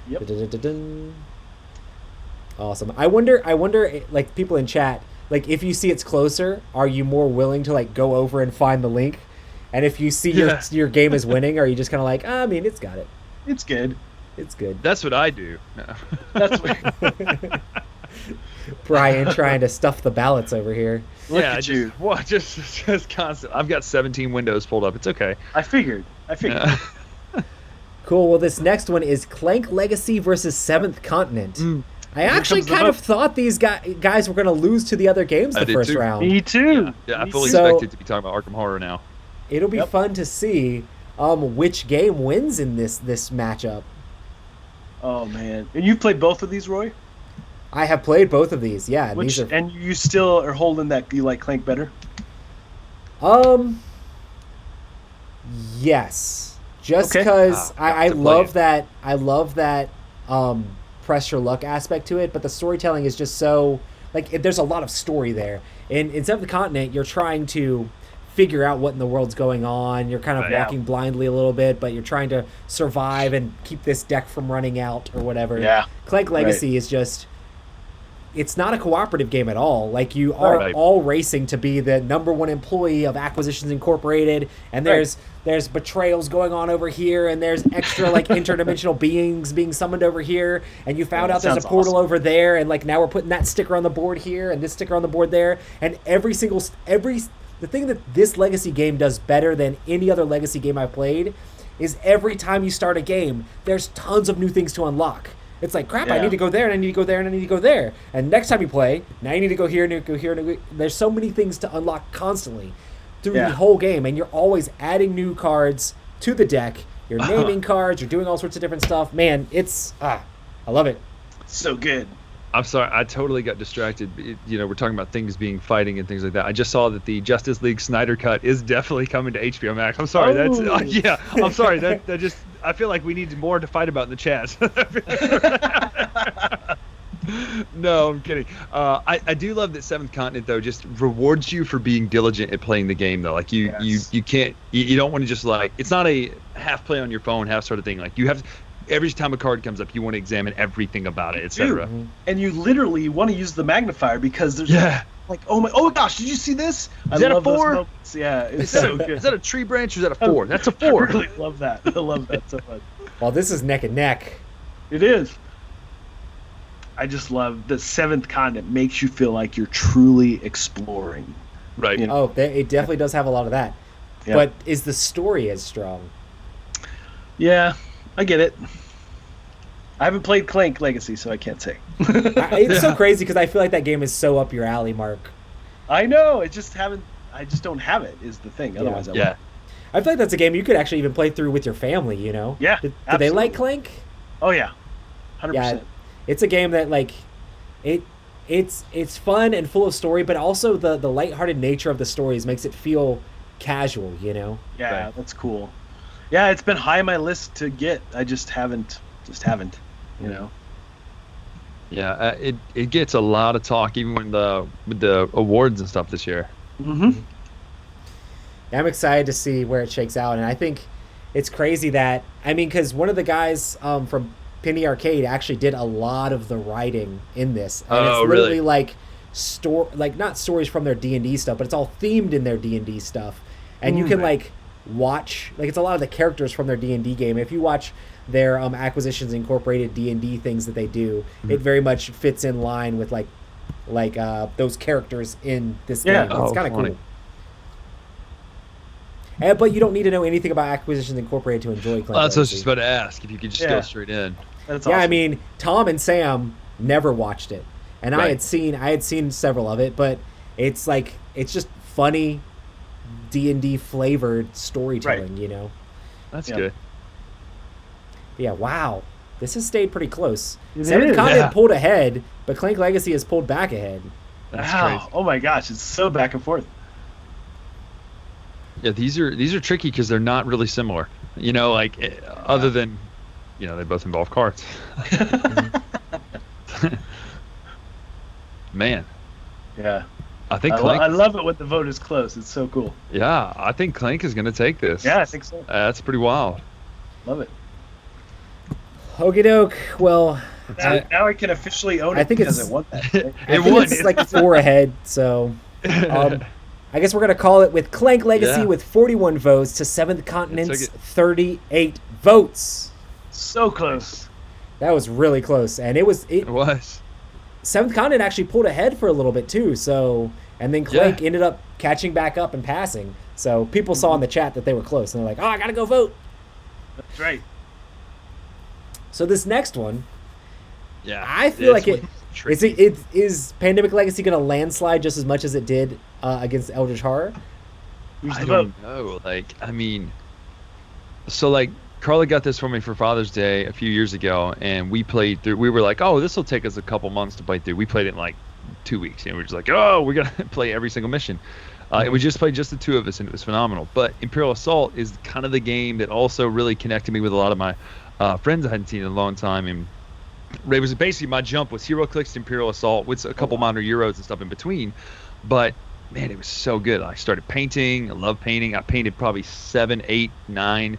Yep. Dun-dun-dun-dun. Awesome. I wonder, people in chat, if you see it's closer, are you more willing to go over and find the link? And if you see your game is winning, are you just kind of it's got it. It's good. It's good. That's what I do. That's what, Bryan trying to stuff the ballots over here. look yeah, at you. just constant. I've got 17 windows pulled up. It's okay. I figured. Yeah. Cool. Well, this next one is Clank Legacy versus Seventh Continent. I actually comes the kind of vote. thought these guys were going to lose to the other games I the did first too. round. Me too. Yeah, I Me fully too. So- expected to be talking about Arkham Horror now. It'll be Yep. fun to see which game wins in this matchup. Oh man! And you played both of these, Roy? I have played both of these. Yeah, and Which these are and you still are holding that you like Clank better? yes. just Okay. because I to play love it. that. I love that press your luck aspect to it, but the storytelling is just so like there's a lot of story there. In Seventh Continent, you're trying to figure out what in the world's going on. You're kind of Yeah. walking blindly a little bit, but you're trying to survive and keep this deck from running out or whatever. Yeah. Clank Legacy is just. It's not a cooperative game at all. Like you are Right. all racing to be the number one employee of Acquisitions Incorporated, and there's betrayals going on over here, and there's extra like interdimensional beings being summoned over here, and you found Yeah, out there's a sounds portal awesome. over there, and like now we're putting that sticker on the board here and this sticker on the board there, and the thing that this Legacy game does better than any other Legacy game I've played is every time you start a game, there's tons of new things to unlock. It's like, crap, I Yeah. need to go there, and I need to go there, and I need to go there. And next time you play, now you need to go here, and you go here, and there's so many things to unlock constantly through Yeah. the whole game, and you're always adding new cards to the deck. You're naming cards, you're doing all sorts of different stuff. Man, I love it. So good. I'm sorry, I totally got distracted. We're talking about things being fighting and things like that. I just saw that the Justice League Snyder Cut is definitely coming to HBO Max. I'm sorry, Oh. I'm sorry. That just I feel like we need more to fight about in the chat. No, I'm kidding. I do love that Seventh Continent though just rewards you for being diligent at playing the game though. Like you can't you don't want to just like it's not a half play on your phone half sort of thing. Like you have every time a card comes up you want to examine everything about it, etc. And you literally want to use the magnifier because there's like oh my gosh, did you see this? Is that a love those 4? moments. Yeah, it's so good. Is that a tree branch or is that a 4? That's a 4. I really love that. I love that so much. Well, this is neck and neck. It is. I just love the Seventh Continent makes you feel like you're truly exploring. Right. You know? Oh, it definitely does have a lot of that. Yeah. But is the story as strong? Yeah, I get it. I haven't played Clank Legacy, so I can't say. It's so crazy because I feel like that game is so up your alley, Mark. I know. I just don't have it. Is the thing. Otherwise, I would. Yeah. I feel like that's a game you could actually even play through with your family. You know? Yeah, Do they like absolutely. Clank? Oh yeah, 100%. Yeah, it's a game that like it's fun and full of story, but also the lighthearted nature of the stories makes it feel casual. You know? Yeah, Right. that's cool. Yeah, it's been high on my list to get. I just haven't. You know. Yeah, it gets a lot of talk even with the awards and stuff this year. Mm-hmm. Yeah, I'm excited to see where it shakes out, and I think it's crazy that because one of the guys from Penny Arcade actually did a lot of the writing in this, and Oh, it's literally really? like not stories from their D&D stuff, but it's all themed in their D&D stuff, and you can like watch it's a lot of the characters from their D&D game. If you watch their Acquisitions Incorporated D&D things that they do, it very much fits in line with like those characters in this Yeah. game. It's Oh, kind of funny. cool. But you don't need to know anything about Acquisitions Incorporated to enjoy Clank Well, that's what I was Legacy. just about to ask. If you could just go straight in. That's Yeah, awesome. I mean, Tom and Sam never watched it, and I Right. had seen several of it, but it's just funny D&D flavored storytelling, Right. you know. That's Yeah. good. Yeah, wow, this has stayed pretty close. It Seventh is. Continent Yeah. pulled ahead, but Clank Legacy has pulled back ahead. That's Wow. crazy. Oh my gosh, it's so back and forth. Yeah, these are tricky because they're not really similar. You know, like other than, they both involve cards. Man, Yeah. I think I Clank. love it when the vote is close. It's so cool. Yeah, I think Clank is going to take this. Yeah, I think so. That's pretty wild. Love it. Okie doke. Well, Now I can officially own it I think because it's- I won that. I It think won. it's like 4 ahead, so I guess we're going to call it with Clank Legacy Yeah. with 41 votes to Seventh Continent's Took it. 38 votes. So close. That was really close, and it was It was. Seventh Continent actually pulled ahead for a little bit too. So, and then Clank ended up catching back up and passing. So people saw in the chat that they were close, and they're like, "Oh, I gotta go vote." That's right. So this next one, Yeah. I feel like it's is Pandemic Legacy gonna landslide just as much as it did against Eldritch Horror? Who's I the vote? don't know. Like, I mean, so like Carly got this for me for Father's Day a few years ago, and we played through. We were like, "Oh, this will take us a couple months to play through." We played it in like 2 weeks. And we're just like, oh, we're going to play every single mission. And we just played just the two of us, and it was phenomenal. But Imperial Assault is kind of the game that also really connected me with a lot of my friends I hadn't seen in a long time. And it was basically my jump was Hero Clicks to Imperial Assault with a couple minor Euros and stuff in between. But, man, it was so good. I started painting. I love painting. I painted probably 7, 8, 9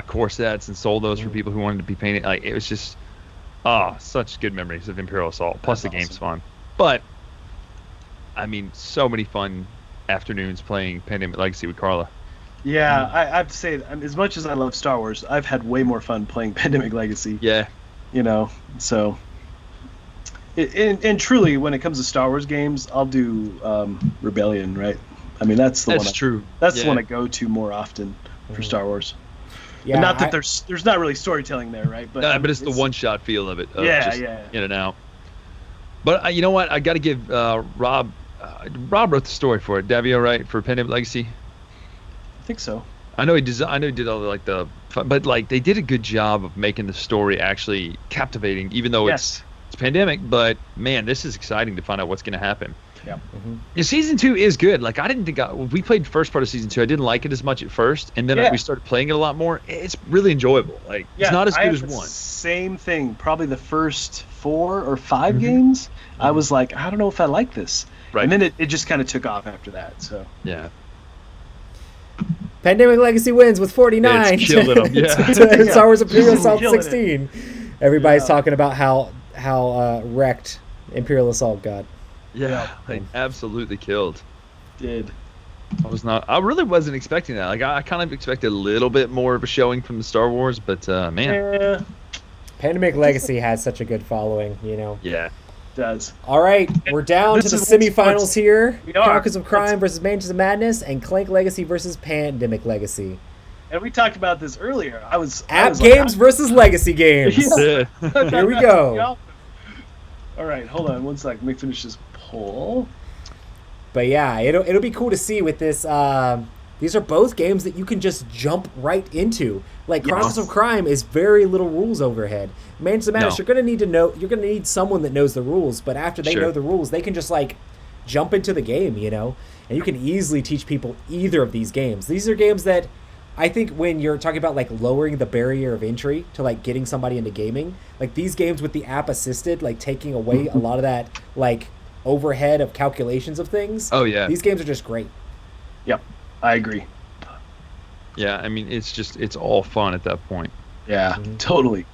core sets and sold those for people who wanted to be painted. Like, it was just, such good memories of Imperial Assault. Plus, the game's fun. But, I mean, so many fun afternoons playing Pandemic Legacy with Carla. Yeah, I have to say, as much as I love Star Wars, I've had way more fun playing Pandemic Legacy. Yeah. So... And truly, when it comes to Star Wars games, I'll do Rebellion, right? I mean, that's the one. That's true. That's the one I go to more often for Star Wars. Yeah, and not that there's not really storytelling there, right? But it's the one-shot feel of it. Yeah. In and out. But you know what? I got to give Rob. Rob wrote the story for it. Davio, right? For Pandemic Legacy. I think so. I know he did all the but like they did a good job of making the story actually captivating, even though it's pandemic. But man, this is exciting to find out what's going to happen. Yeah. Season 2 is good. Like I didn't think we played the first part of season 2. I didn't like it as much at first, and then we started playing it a lot more. It's really enjoyable. Like it's not as good as one. Same thing. Probably the first 4 or 5 games, I was like, I don't know if I like this. Right. And then it just kind of took off after that. So yeah. Pandemic Legacy wins with 49. It's killing them. Yeah. to Star Wars Imperial Assault 16. Everybody's talking about how wrecked Imperial Assault got. Yeah, they absolutely killed. Did. I really wasn't expecting that. Like I kind of expected a little bit more of a showing from the Star Wars, but man. Pandemic Legacy has such a good following, you know. Yeah. It does. All right, we're down to the semifinals here. We are. Chronicles of Crime versus Mansions of Madness, and Clank Legacy versus Pandemic Legacy. And we talked about this earlier. App games versus legacy games. Yeah. Here we go. All right, hold on one sec. Let me finish this poll. But yeah, it'll be cool to see with this. These are both games that you can just jump right into. Like Chronicles of Crime is very little rules overhead. Mansions of Madness, you're gonna need someone that knows the rules. But after they know the rules, they can just like jump into the game, you know. And you can easily teach people either of these games. These are games that I think when you're talking about like lowering the barrier of entry to like getting somebody into gaming, like these games with the app assisted, like taking away a lot of that like overhead of calculations of things. Oh yeah, these games are just great. Yep, I agree. Yeah, I mean it's all fun at that point. Yeah, totally.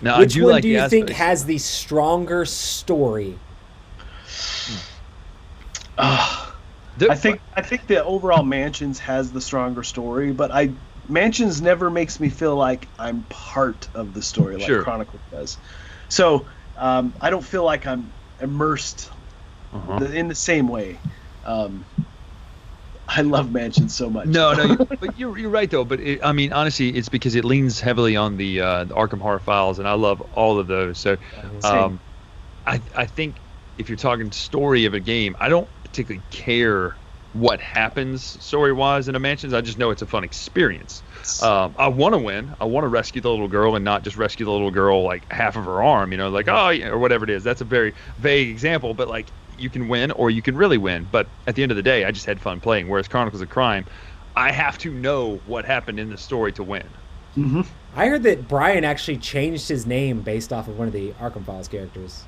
Now, which one do you think has the stronger story? I think the overall Mansions has the stronger story, but Mansions never makes me feel like I'm part of the story like Chronicles does. So I don't feel like I'm immersed in the same way. I love Mansions so much. No, but you're right though. But I mean, honestly, it's because it leans heavily on the Arkham Horror files, and I love all of those. So I think if you're talking story of a game, I don't particularly care what happens story-wise in a Mansions. I just know it's a fun experience. I want to win. I want to rescue the little girl and not just rescue the little girl like half of her arm, you know, like or whatever it is. That's a very vague example, but like you can win or you can really win. But at the end of the day, I just had fun playing. Whereas Chronicles of Crime, I have to know what happened in the story to win. Mm-hmm. I heard that Bryan actually changed his name based off of one of the Arkham Files characters.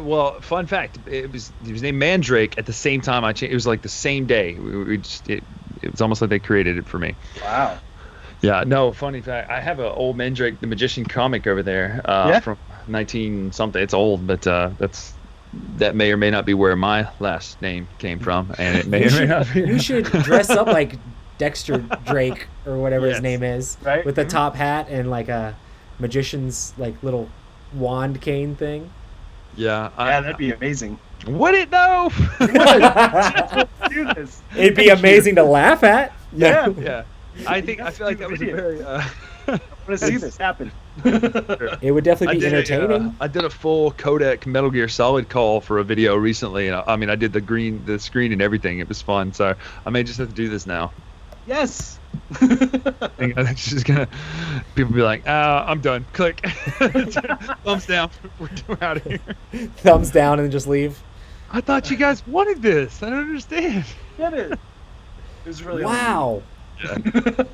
Well, fun fact, he was named Mandrake at the same time I changed. It was like the same day. It was almost like they created it for me. Wow. Yeah, no, funny fact, I have an old Mandrake the Magician comic over there from 19 something. It's old, but that may or may not be where my last name came from, and it may or may not be. You should dress up like Dexter Drake or whatever his name is, right? With a top hat and like a magician's like little wand cane thing. Yeah, that'd be amazing. Would it though? Let's do this. It'd be amazing to laugh at. Yeah. I feel like that was a very. I want to see this happen. It would definitely be entertaining. I did a full codec Metal Gear Solid call for a video recently, and I did the screen and everything. It was fun, so I may just have to do this now. Yes. It's just gonna people be like, I'm done. Click. Thumbs down. We're out of here. Thumbs down and just leave. I thought you guys wanted this. I don't understand. Get it. It was really Wow. Yeah.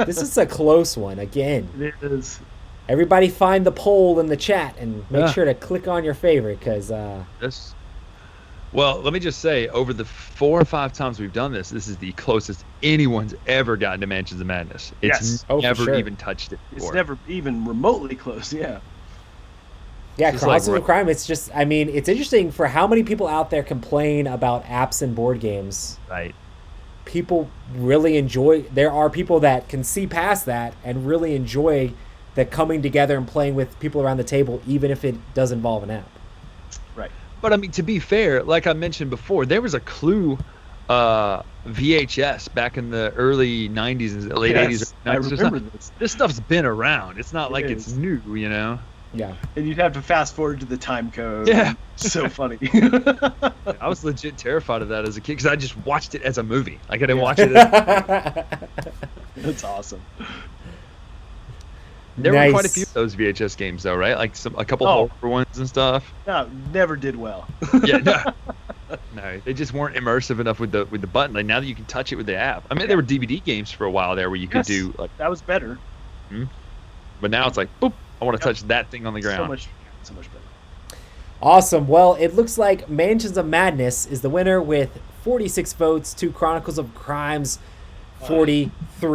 This is a close one again. It is. Everybody find the poll in the chat and make Yeah. sure to click on your favorite because This. Well, let me just say, over the 4 or 5 times we've done this, this is the closest anyone's ever gotten to Mansions of Madness. It's Yes. Oh, for never sure. even touched it before. It's never even remotely close. Yeah. yeah, Just Chronicles like- of Crime. It's just, I mean, it's interesting for how many people out there complain about apps and board games. Right. People really enjoy. There are people that can see past that and really enjoy the coming together and playing with people around the table, even if it does involve an app. Right. But I mean, to be fair, like I mentioned before, there was a Clue VHS back in the early 90s and late Yes, 80s. I It's just remember not- this. This stuff's been around. It's not like it's is. new, you know? Yeah. And you'd have to fast forward to the time code. Yeah. So funny. I was legit terrified of that as a kid because I just watched it as a movie. Like I didn't watch it as That's awesome. There were quite a Nice. few of those VHS games though, right? Like a couple Oh. horror ones and stuff. No, never did well. Yeah, no, they just weren't immersive enough with the button. Like now that you can touch it with the app. I mean, there were DVD games for a while there where you could Yes, do like, that was better. but now it's like, boop, I want to Yep. touch that thing on the ground. So much better. Awesome. Well, it looks like Mansions of Madness is the winner with 46 votes to Chronicles of Crime's 43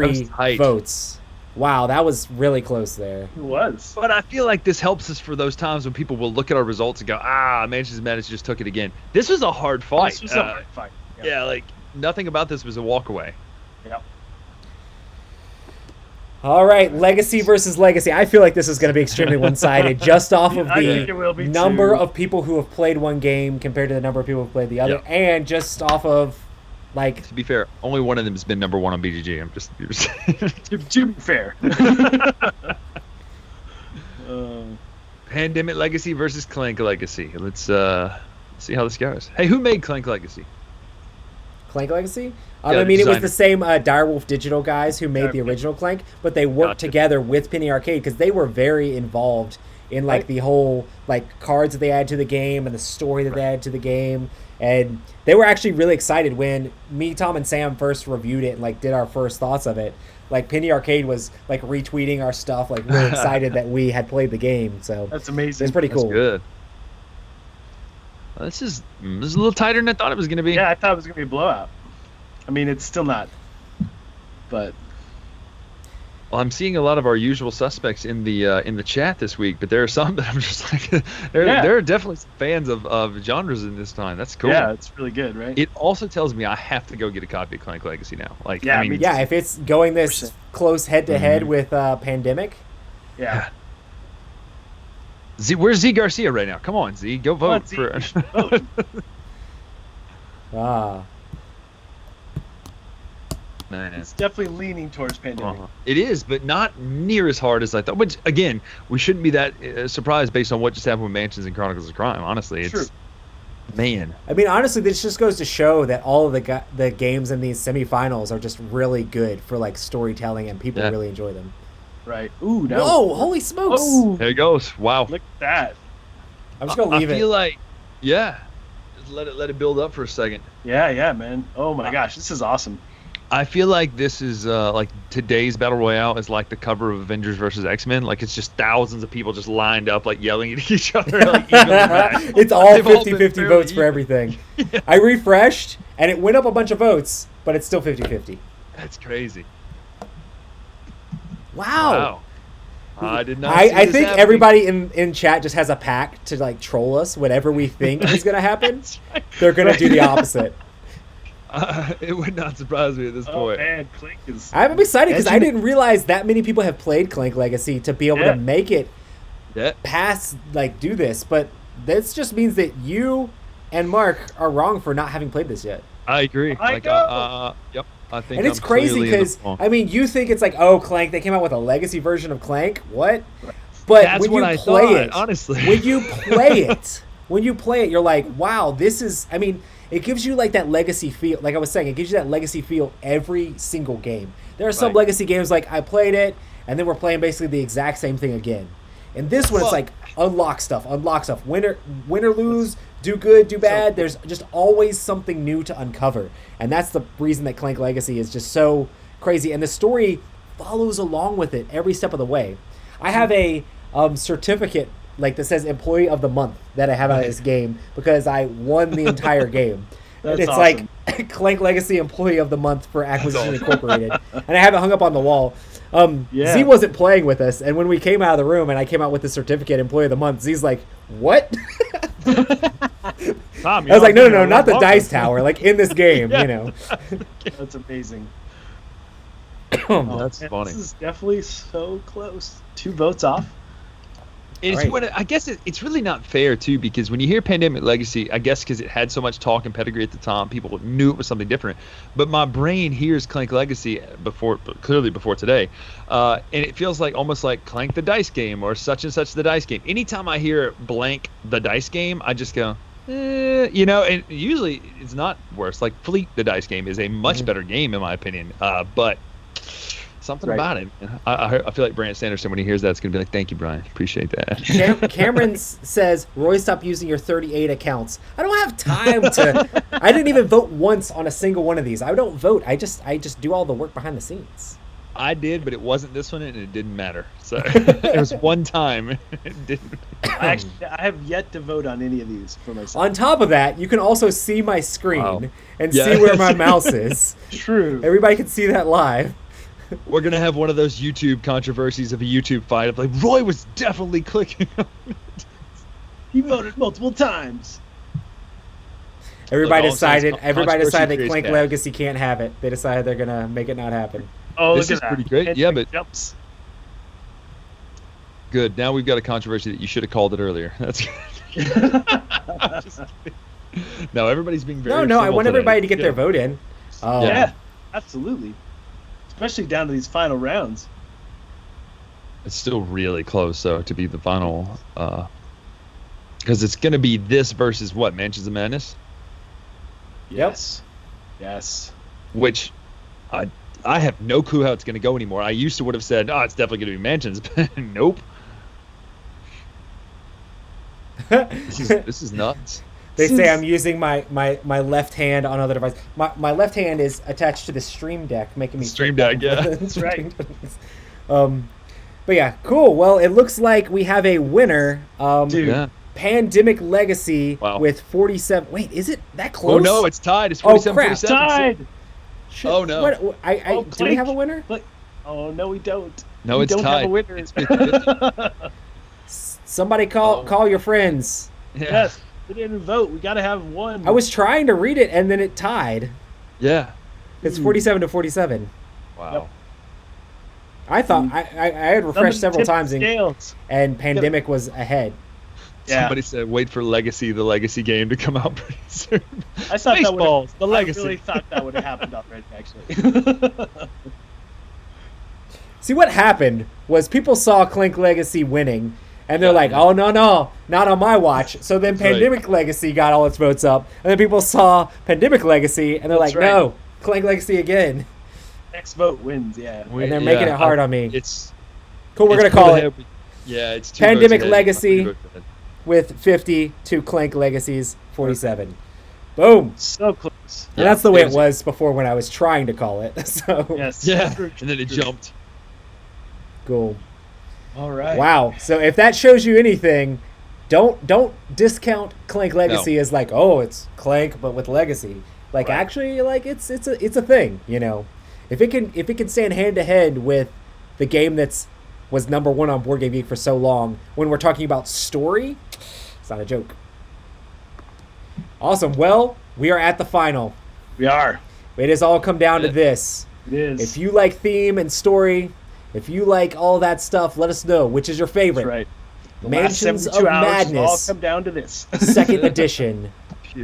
That was tight. votes. Wow, that was really close there. It was. But I feel like this helps us for those times when people will look at our results and go, Mansions of Madness just took it again. This was a hard fight. This was a hard fight. Yeah, like nothing about this was a walk away. Yep. All right, Legacy versus Legacy. I feel like this is going to be extremely one-sided just off of I think it will the be number too. of people who have played one game compared to the number of people who have played the other, Yep. and just off of, like, To be fair, only one of them has been number 1 on BGG. I'm just To be fair. Pandemic Legacy versus Clank Legacy. Let's see how this goes. Hey, who made Clank Legacy? Clank Legacy? Yeah, I mean, it was designer. the same Direwolf Digital guys who made the Direwolf. original Clank, but they worked Gotcha. together with Penny Arcade because they were very involved in, like, Right. the whole, like, cards that they added to the game and the story that they added to the game. And they were actually really excited when me, Tom, and Sam first reviewed it and, like, did our first thoughts of it. Like, Penny Arcade was, like, retweeting our stuff, like, really excited that we had played the game. So That's amazing. it's pretty That's cool. good. Well, this is a little tighter than I thought it was going to be. Yeah, I thought it was going to be a blowout. I mean, it's still not. But Well, I'm seeing a lot of our usual suspects in the chat this week, but there are some that I'm just like, there are definitely some fans of genres in this time. That's cool. yeah, it's really good, right? It also tells me I have to go get a copy of Clank Legacy now. Like, Yeah, I mean, me Yeah, if it's going this 100%. close head-to-head Mhm. with Pandemic, yeah. Z, where's Z Garcia right now? Come on, Z, go Come on, vote Z, for. you should vote. Man. It's definitely leaning towards Pandemic. It is, but not near as hard as I thought. Which, again, we shouldn't be that surprised based on what just happened with Mansions and Chronicles of Crime. Honestly, it's True. man. I mean, honestly, this just goes to show that all of the games in these semifinals are just really good for, like, storytelling, and people Yeah. really enjoy them. Right. Ooh, no. Whoa! Holy smokes! Oh, There it goes. Wow. look at that. I'm just gonna leave I it. feel like, yeah, just let it build up for a second. Yeah, man. Oh my gosh, this is awesome. I feel like this is like today's Battle Royale is like the cover of Avengers versus X-Men. Like it's just thousands of people just lined up, like yelling at each other. Like, evenly matched. It's all They've all been 50-50 fairly votes for even. everything. I refreshed, and it went up a bunch of votes, but it's still 50-50. That's crazy. Wow. I did not. I see this think happening. everybody in chat just has a pack to, like, troll us. Whatever we think is going to happen, That's right. they're going to do the opposite. It would not surprise me at this Oh point. man, Clink is. I'm excited because I Edgy. didn't realize that many people have played Clank Legacy to be able Yeah. to make it Yeah. past, like, do this. But this just means that you and Mark are wrong for not having played this yet. I agree. I Like, know. yep. I think. And it's I'm crazy clearly in the because, wrong. I mean, you think it's like, oh, Clank, they came out with a legacy version of Clank. What? But That's when what you I play thought, it, honestly. when you play it, when you play it, you're like, wow, this is. I mean, it gives you like that legacy feel. Like I was saying, it gives you that legacy feel every single game. There are some legacy games like I played it, and then we're playing basically the exact same thing again. And this one, it's like unlock stuff, win or lose, do good, do bad. There's just always something new to uncover, and that's the reason that Clank Legacy is just so crazy. And the story follows along with it every step of the way. I have a certificate like that says Employee of the Month that I have out of this game because I won the entire game. And it's awesome. Like Clank Legacy Employee of the Month for Acquisition Incorporated, and I have it hung up on the wall. Z wasn't playing with us, and when we came out of the room and I came out with the certificate Employee of the Month, Z's like, what? Tom, I was like, no, not the dice tower, like in this game, you know. That's amazing. That's funny. This is definitely so close. 2 votes off. I guess it's really not fair, too, because when you hear Pandemic Legacy, I guess because it had so much talk and pedigree at the time, people knew it was something different. But my brain hears Clank Legacy clearly before today, and it feels like almost like Clank the Dice Game or such and such the Dice Game. Anytime I hear blank the Dice Game, I just go, you know, and usually it's not worse. Like Fleet the Dice Game is a much better game, in my opinion, but something about it. I feel like Bryan Sanderson, when he hears that, it's going to be like, thank you, Bryan. Appreciate that. Cameron says, Roy, stop using your 38 accounts. I don't have time to... I didn't even vote once on a single one of these. I don't vote. I just do all the work behind the scenes. I did, but it wasn't this one, and it didn't matter. So it was one time. It didn't. I have yet to vote on any of these for myself. On top of that, you can also see my screen and see where my mouse is. True. Everybody can see that live. We're going to have one of those YouTube controversies of a YouTube fight of like, Roy was definitely clicking on it. He voted multiple times. Everybody decided that Clank Legacy can't have it. They decided they're going to make it not happen. Oh, this is pretty great. Yeah, but jumps. Good. Now we've got a controversy that you should have called it earlier. That's good. No, everybody's being very No, I want everybody to get their vote in. Yeah, absolutely. Especially down to these final rounds. It's still really close, though, to be the final. Because it's going to be this versus what? Mansions of Madness? Yes. Which I have no clue how it's going to go anymore. I used to would have said, it's definitely going to be Mansions, but nope. This is nuts. They say I'm using my left hand on other devices. My left hand is attached to the Stream Deck, making me... Stream Deck, yeah. That's right. But yeah, cool. Well, it looks like we have a winner. Pandemic Legacy with 47... Wait, is it that close? Oh, no, it's tied. It's 47, 47. Tied! Shit. Oh, no. Do we have a winner? Oh, no, we don't. No, it's tied. We don't have a winner. It's 50-50. Somebody call your friends. Yeah. Yes. We didn't vote. We got to have one. I was trying to read it, and then it tied. Yeah. It's 47-47. Wow. Yep. I thought I had refreshed several times, and Pandemic was ahead. Yeah. Somebody said, wait for Legacy, the Legacy game, to come out pretty soon. I thought Baseballs, the Legacy. I really thought that would have happened already, actually. See, what happened was people saw Clank Legacy winning, and they're like, oh, no, not on my watch. So then Pandemic Legacy got all its votes up, and then people saw Pandemic Legacy, and they're like, no, Clank Legacy again. Next vote wins, yeah. And they're making it hard on me. It's cool, we're going to call it. Yeah, it's 2 Pandemic votes Legacy with 50 to Clank Legacy's 47. Boom. So close. And that's the way it was before when I was trying to call it. So yes. Yeah, and then it jumped. Cool. All right. Wow. So if that shows you anything, don't discount Clank Legacy as like, oh, it's Clank but with Legacy. Like actually, like it's a thing, you know. If it can stand hand to hand with the game was number 1 on Board Game Geek for so long, when we're talking about story, it's not a joke. Awesome. Well, we are at the final. We are. It has all come down to this. It is. If you like theme and story, if you like all that stuff, let us know. Which is your favorite? That's right. The Mansions last of 72 hours Madness all come down to this. 2nd edition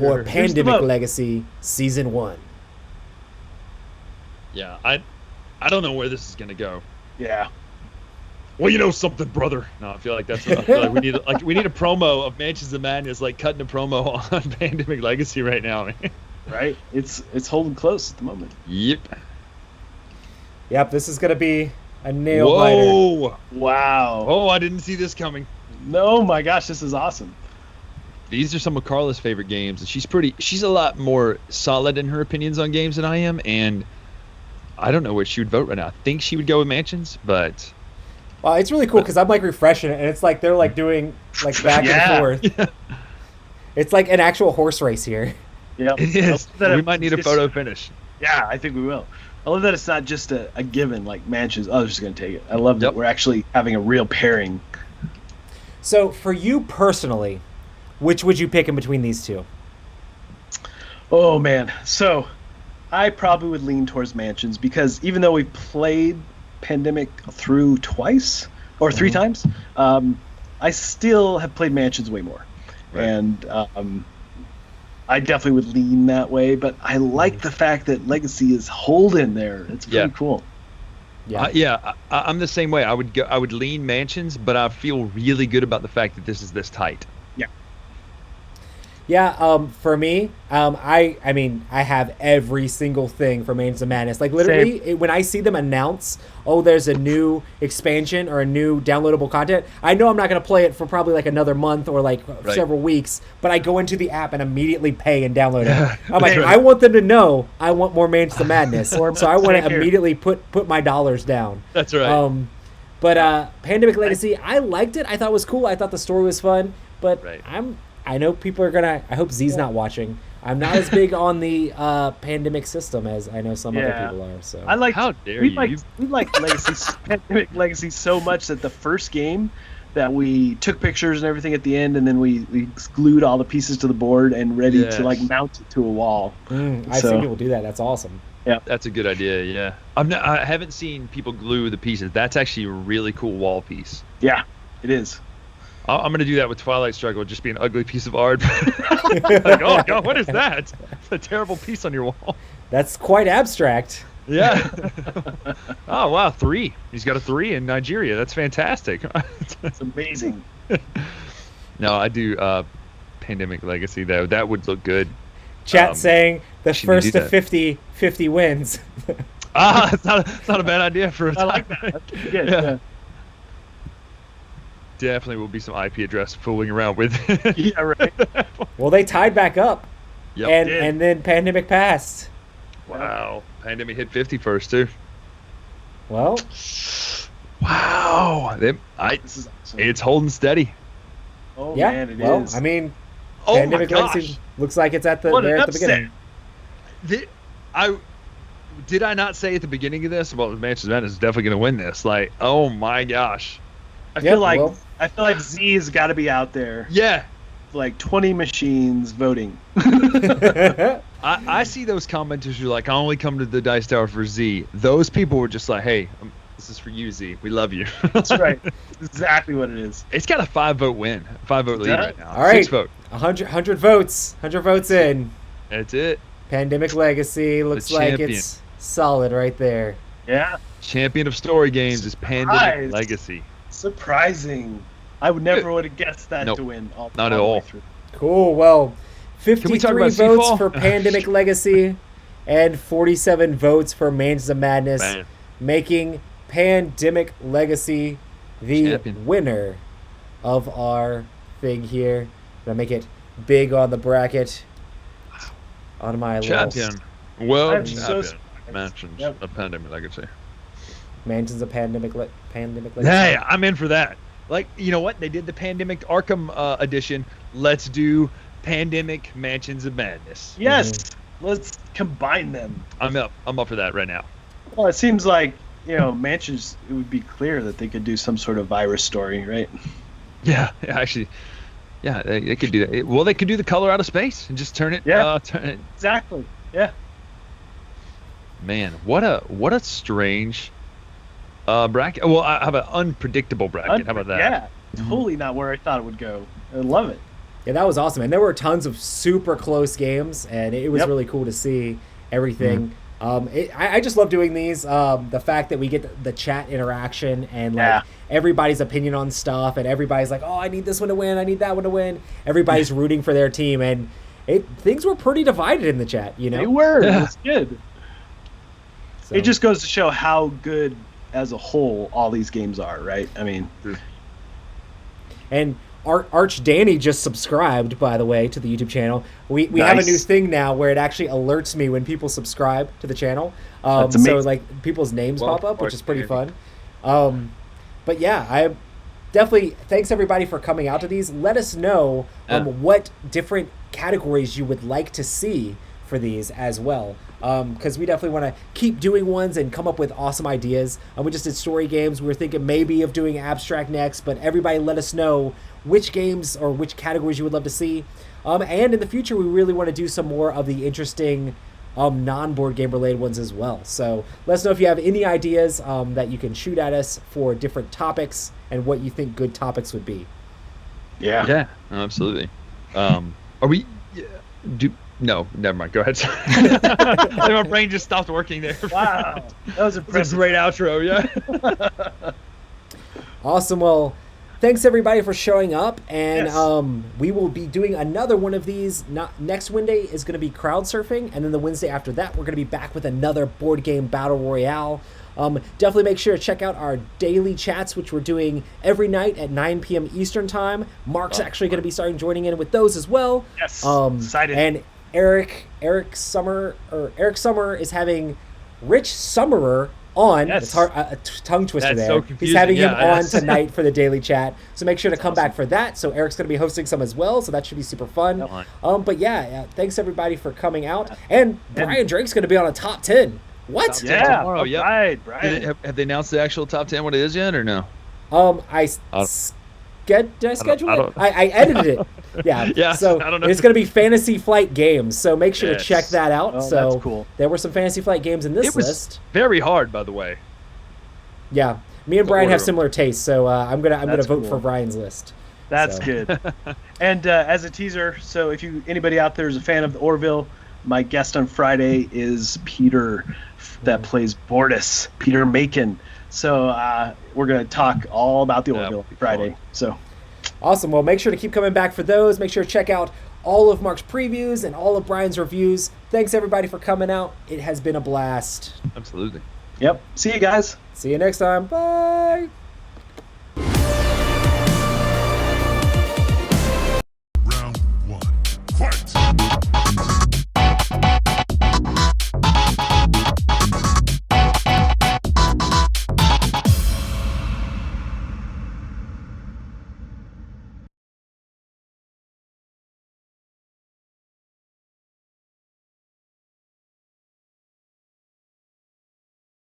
or Here's the Pandemic vote. Legacy Season 1. Yeah, I don't know where this is going to go. Yeah. Well, you know something, brother. No, I feel like that's what I feel like we need a promo of Mansions of Madness, like cutting a promo on Pandemic Legacy right now, man. Right? It's holding close at the moment. Yep. Yep, this is gonna be a nail Whoa! biter. Wow. Oh, I didn't see this coming. No, my gosh, this is awesome. These are some of Carla's favorite games, and she's a lot more solid in her opinions on games than I am, and I don't know where she would vote right now. I think she would go with Mansions, but Well, it's really cool because I'm like refreshing it, and it's like they're like doing like back and forth. yeah, It's like an actual horse race here. Yeah, it is. We might need a photo finish. Yeah, I think we will. I love that it's not just a given like Mansions. Oh, they're just going to take it. I love that we're actually having a real pairing. So for you personally, which would you pick in between these two? Oh man, so I probably would lean towards Mansions because even though we played Pandemic through twice or three times, I still have played Mansions way more, and I definitely would lean that way. But I like the fact that Legacy is holding there. It's pretty cool. Yeah, I'm the same way. I would lean Mansions, but I feel really good about the fact that this is this tight. Yeah, for me, I mean, I have every single thing from Mansions of Madness. Like, literally, when I see them announce, oh, there's a new expansion or a new downloadable content, I know I'm not going to play it for probably, like, another month or, like, several weeks, but I go into the app and immediately pay and download it. I'm like, I want them to know I want more Mansions of Madness, so I want to immediately put my dollars down. That's right. But Pandemic Legacy, I liked it. I thought it was cool. I thought the story was fun, but I know people are gonna. I hope Z's not watching. I'm not as big on the Pandemic system as I know some other people are. So I like. How dare you? We like Legacy, Pandemic Legacy so much that the first game that we took pictures and everything at the end, and then we glued all the pieces to the board and ready to like mount it to a wall. I've seen people do that. That's awesome. Yeah, that's a good idea. Yeah, I haven't seen people glue the pieces. That's actually a really cool wall piece. Yeah, it is. I'm gonna do that with Twilight Struggle. Just be an ugly piece of art. Like, oh God, what is that? It's a terrible piece on your wall. That's quite abstract. Yeah. Oh wow, 3. He's got a 3 in Nigeria. That's fantastic. That's amazing. No, I do Pandemic Legacy though. That would look good. Chat saying the first to 50 wins. It's not a bad idea for a time. I like that. That's good. Yeah. Definitely will be some IP address fooling around with. Yeah, right. Well, they tied back up. Yep. And then Pandemic passed. Wow. Pandemic hit 50 first too. Well. Wow. This is awesome. It's holding steady. Oh man, it is. I mean, Oh Pandemic my gosh. Legacy looks like it's at the beginning. Did I not say at the beginning of this? Well, Manchester Madness is definitely going to win this. Like, oh my gosh. I feel like Z has got to be out there. Yeah. Like 20 machines voting. I see those commenters who are like, I only come to the Dice Tower for Z. Those people were just like, hey, this is for you, Z. We love you. That's right. Exactly what it is. It's got a 5-vote win. 5-vote lead right now. All right. 6 vote. 100 votes. 100 votes in. That's it. Pandemic Legacy looks like it's solid right there. Yeah. Champion of story games is Pandemic Legacy. Surprising. I would never would have guessed that to win. Not at all. Cool. Well, 53 votes Seafall? for Pandemic Legacy and 47 votes for Mansions of Madness, making Pandemic Legacy the winner of our thing here. I'm going to make it big on the bracket. On my champion. list. World champion. Mansions of Pandemic Legacy. Mansions of Pandemic Legacy. Hey, I'm in for that. Like, you know what? They did the Pandemic Arkham edition. Let's do Pandemic Mansions of Madness. Yes. Let's combine them. I'm up for that right now. Well, it seems like, Mansions, it would be clear that they could do some sort of virus story, right? Yeah, actually. Yeah, they could do that. Well, they could do the color out of space and just turn it. Yeah, exactly. Yeah. Man, what a strange bracket. Well, I have an unpredictable bracket. How about that? Yeah, totally not where I thought it would go. I love it. Yeah, that was awesome. And there were tons of super close games, and it was really cool to see everything I just love doing these. The fact that we get the chat interaction and like Yeah. everybody's opinion on stuff, and everybody's like, "Oh, I need this one to win. I need that one to win." Everybody's rooting for their team, and things were pretty divided in the chat. You know, They were. Yeah. It was good. So- It just goes to show how good as a whole all these games are, right? I mean, And Arch Danny just subscribed, by the way, to the YouTube channel. We have a Nice. new thing now where it actually alerts me when people subscribe to the channel. That's So amazing. like people's names Well, pop up, which Arch is pretty Danny. fun. But yeah, I definitely thanks everybody for coming out to these. Let us know what different categories you would like to see for these as well. Because we definitely want to keep doing ones and come up with awesome ideas. We just did story games. We were thinking maybe of doing abstract next, but everybody let us know which games or which categories you would love to see. And in the future, we really want to do some more of the interesting non-board game related ones as well. So let us know if you have any ideas that you can shoot at us for different topics and what you think good topics would be. yeah. Yeah, absolutely. Are we? No, never mind. Go ahead. My brain just stopped working there. Wow. That was That's a impressive. great outro. Yeah. Awesome. Well, thanks everybody for showing up, and Yes. we will be doing another one of these. Next Wednesday is going to be crowd surfing, and then the Wednesday after that, we're going to be back with another board game battle royale. Definitely make sure to check out our daily chats, which we're doing every night at 9 p.m. Eastern time. Mark's actually going to be starting joining in with those as well. Yes. Excited. And Eric Summer is having Rich Summerer on. Yes. It's hard, a tongue twister That's there. so He's confusing, having him yeah, on yes. tonight for the daily chat. So make sure to come back for that. So Eric's going to be hosting some as well. So that should be super fun. Yep. But yeah, thanks everybody for coming out. And Brian Drake's going to be on a top 10. What? Top yeah. tomorrow, yep. Right, Brian. Have they announced the actual top 10 what it is yet or no? Did I schedule I it? don't- I edited it. Yeah. Yeah, So I don't know. it's going to be Fantasy Flight games. So make sure to Yes. check that out. Oh, so that's cool. there were some Fantasy Flight games in this It was list. very hard, by the way. Yeah. Me and Brian order have them. similar tastes, so I'm gonna That's vote cool. for Brian's list. That's So. good. And as a teaser, so if anybody out there is a fan of the Orville, my guest on Friday is Peter, that plays Bortus, Peter Macon. So we're gonna talk all about the That Orville would be Friday. fun. So Awesome. Well, make sure to keep coming back for those. Make sure to check out all of Mark's previews and all of Brian's reviews. Thanks everybody for coming out. It has been a blast. Absolutely. yep. See you guys. See you next time. Bye.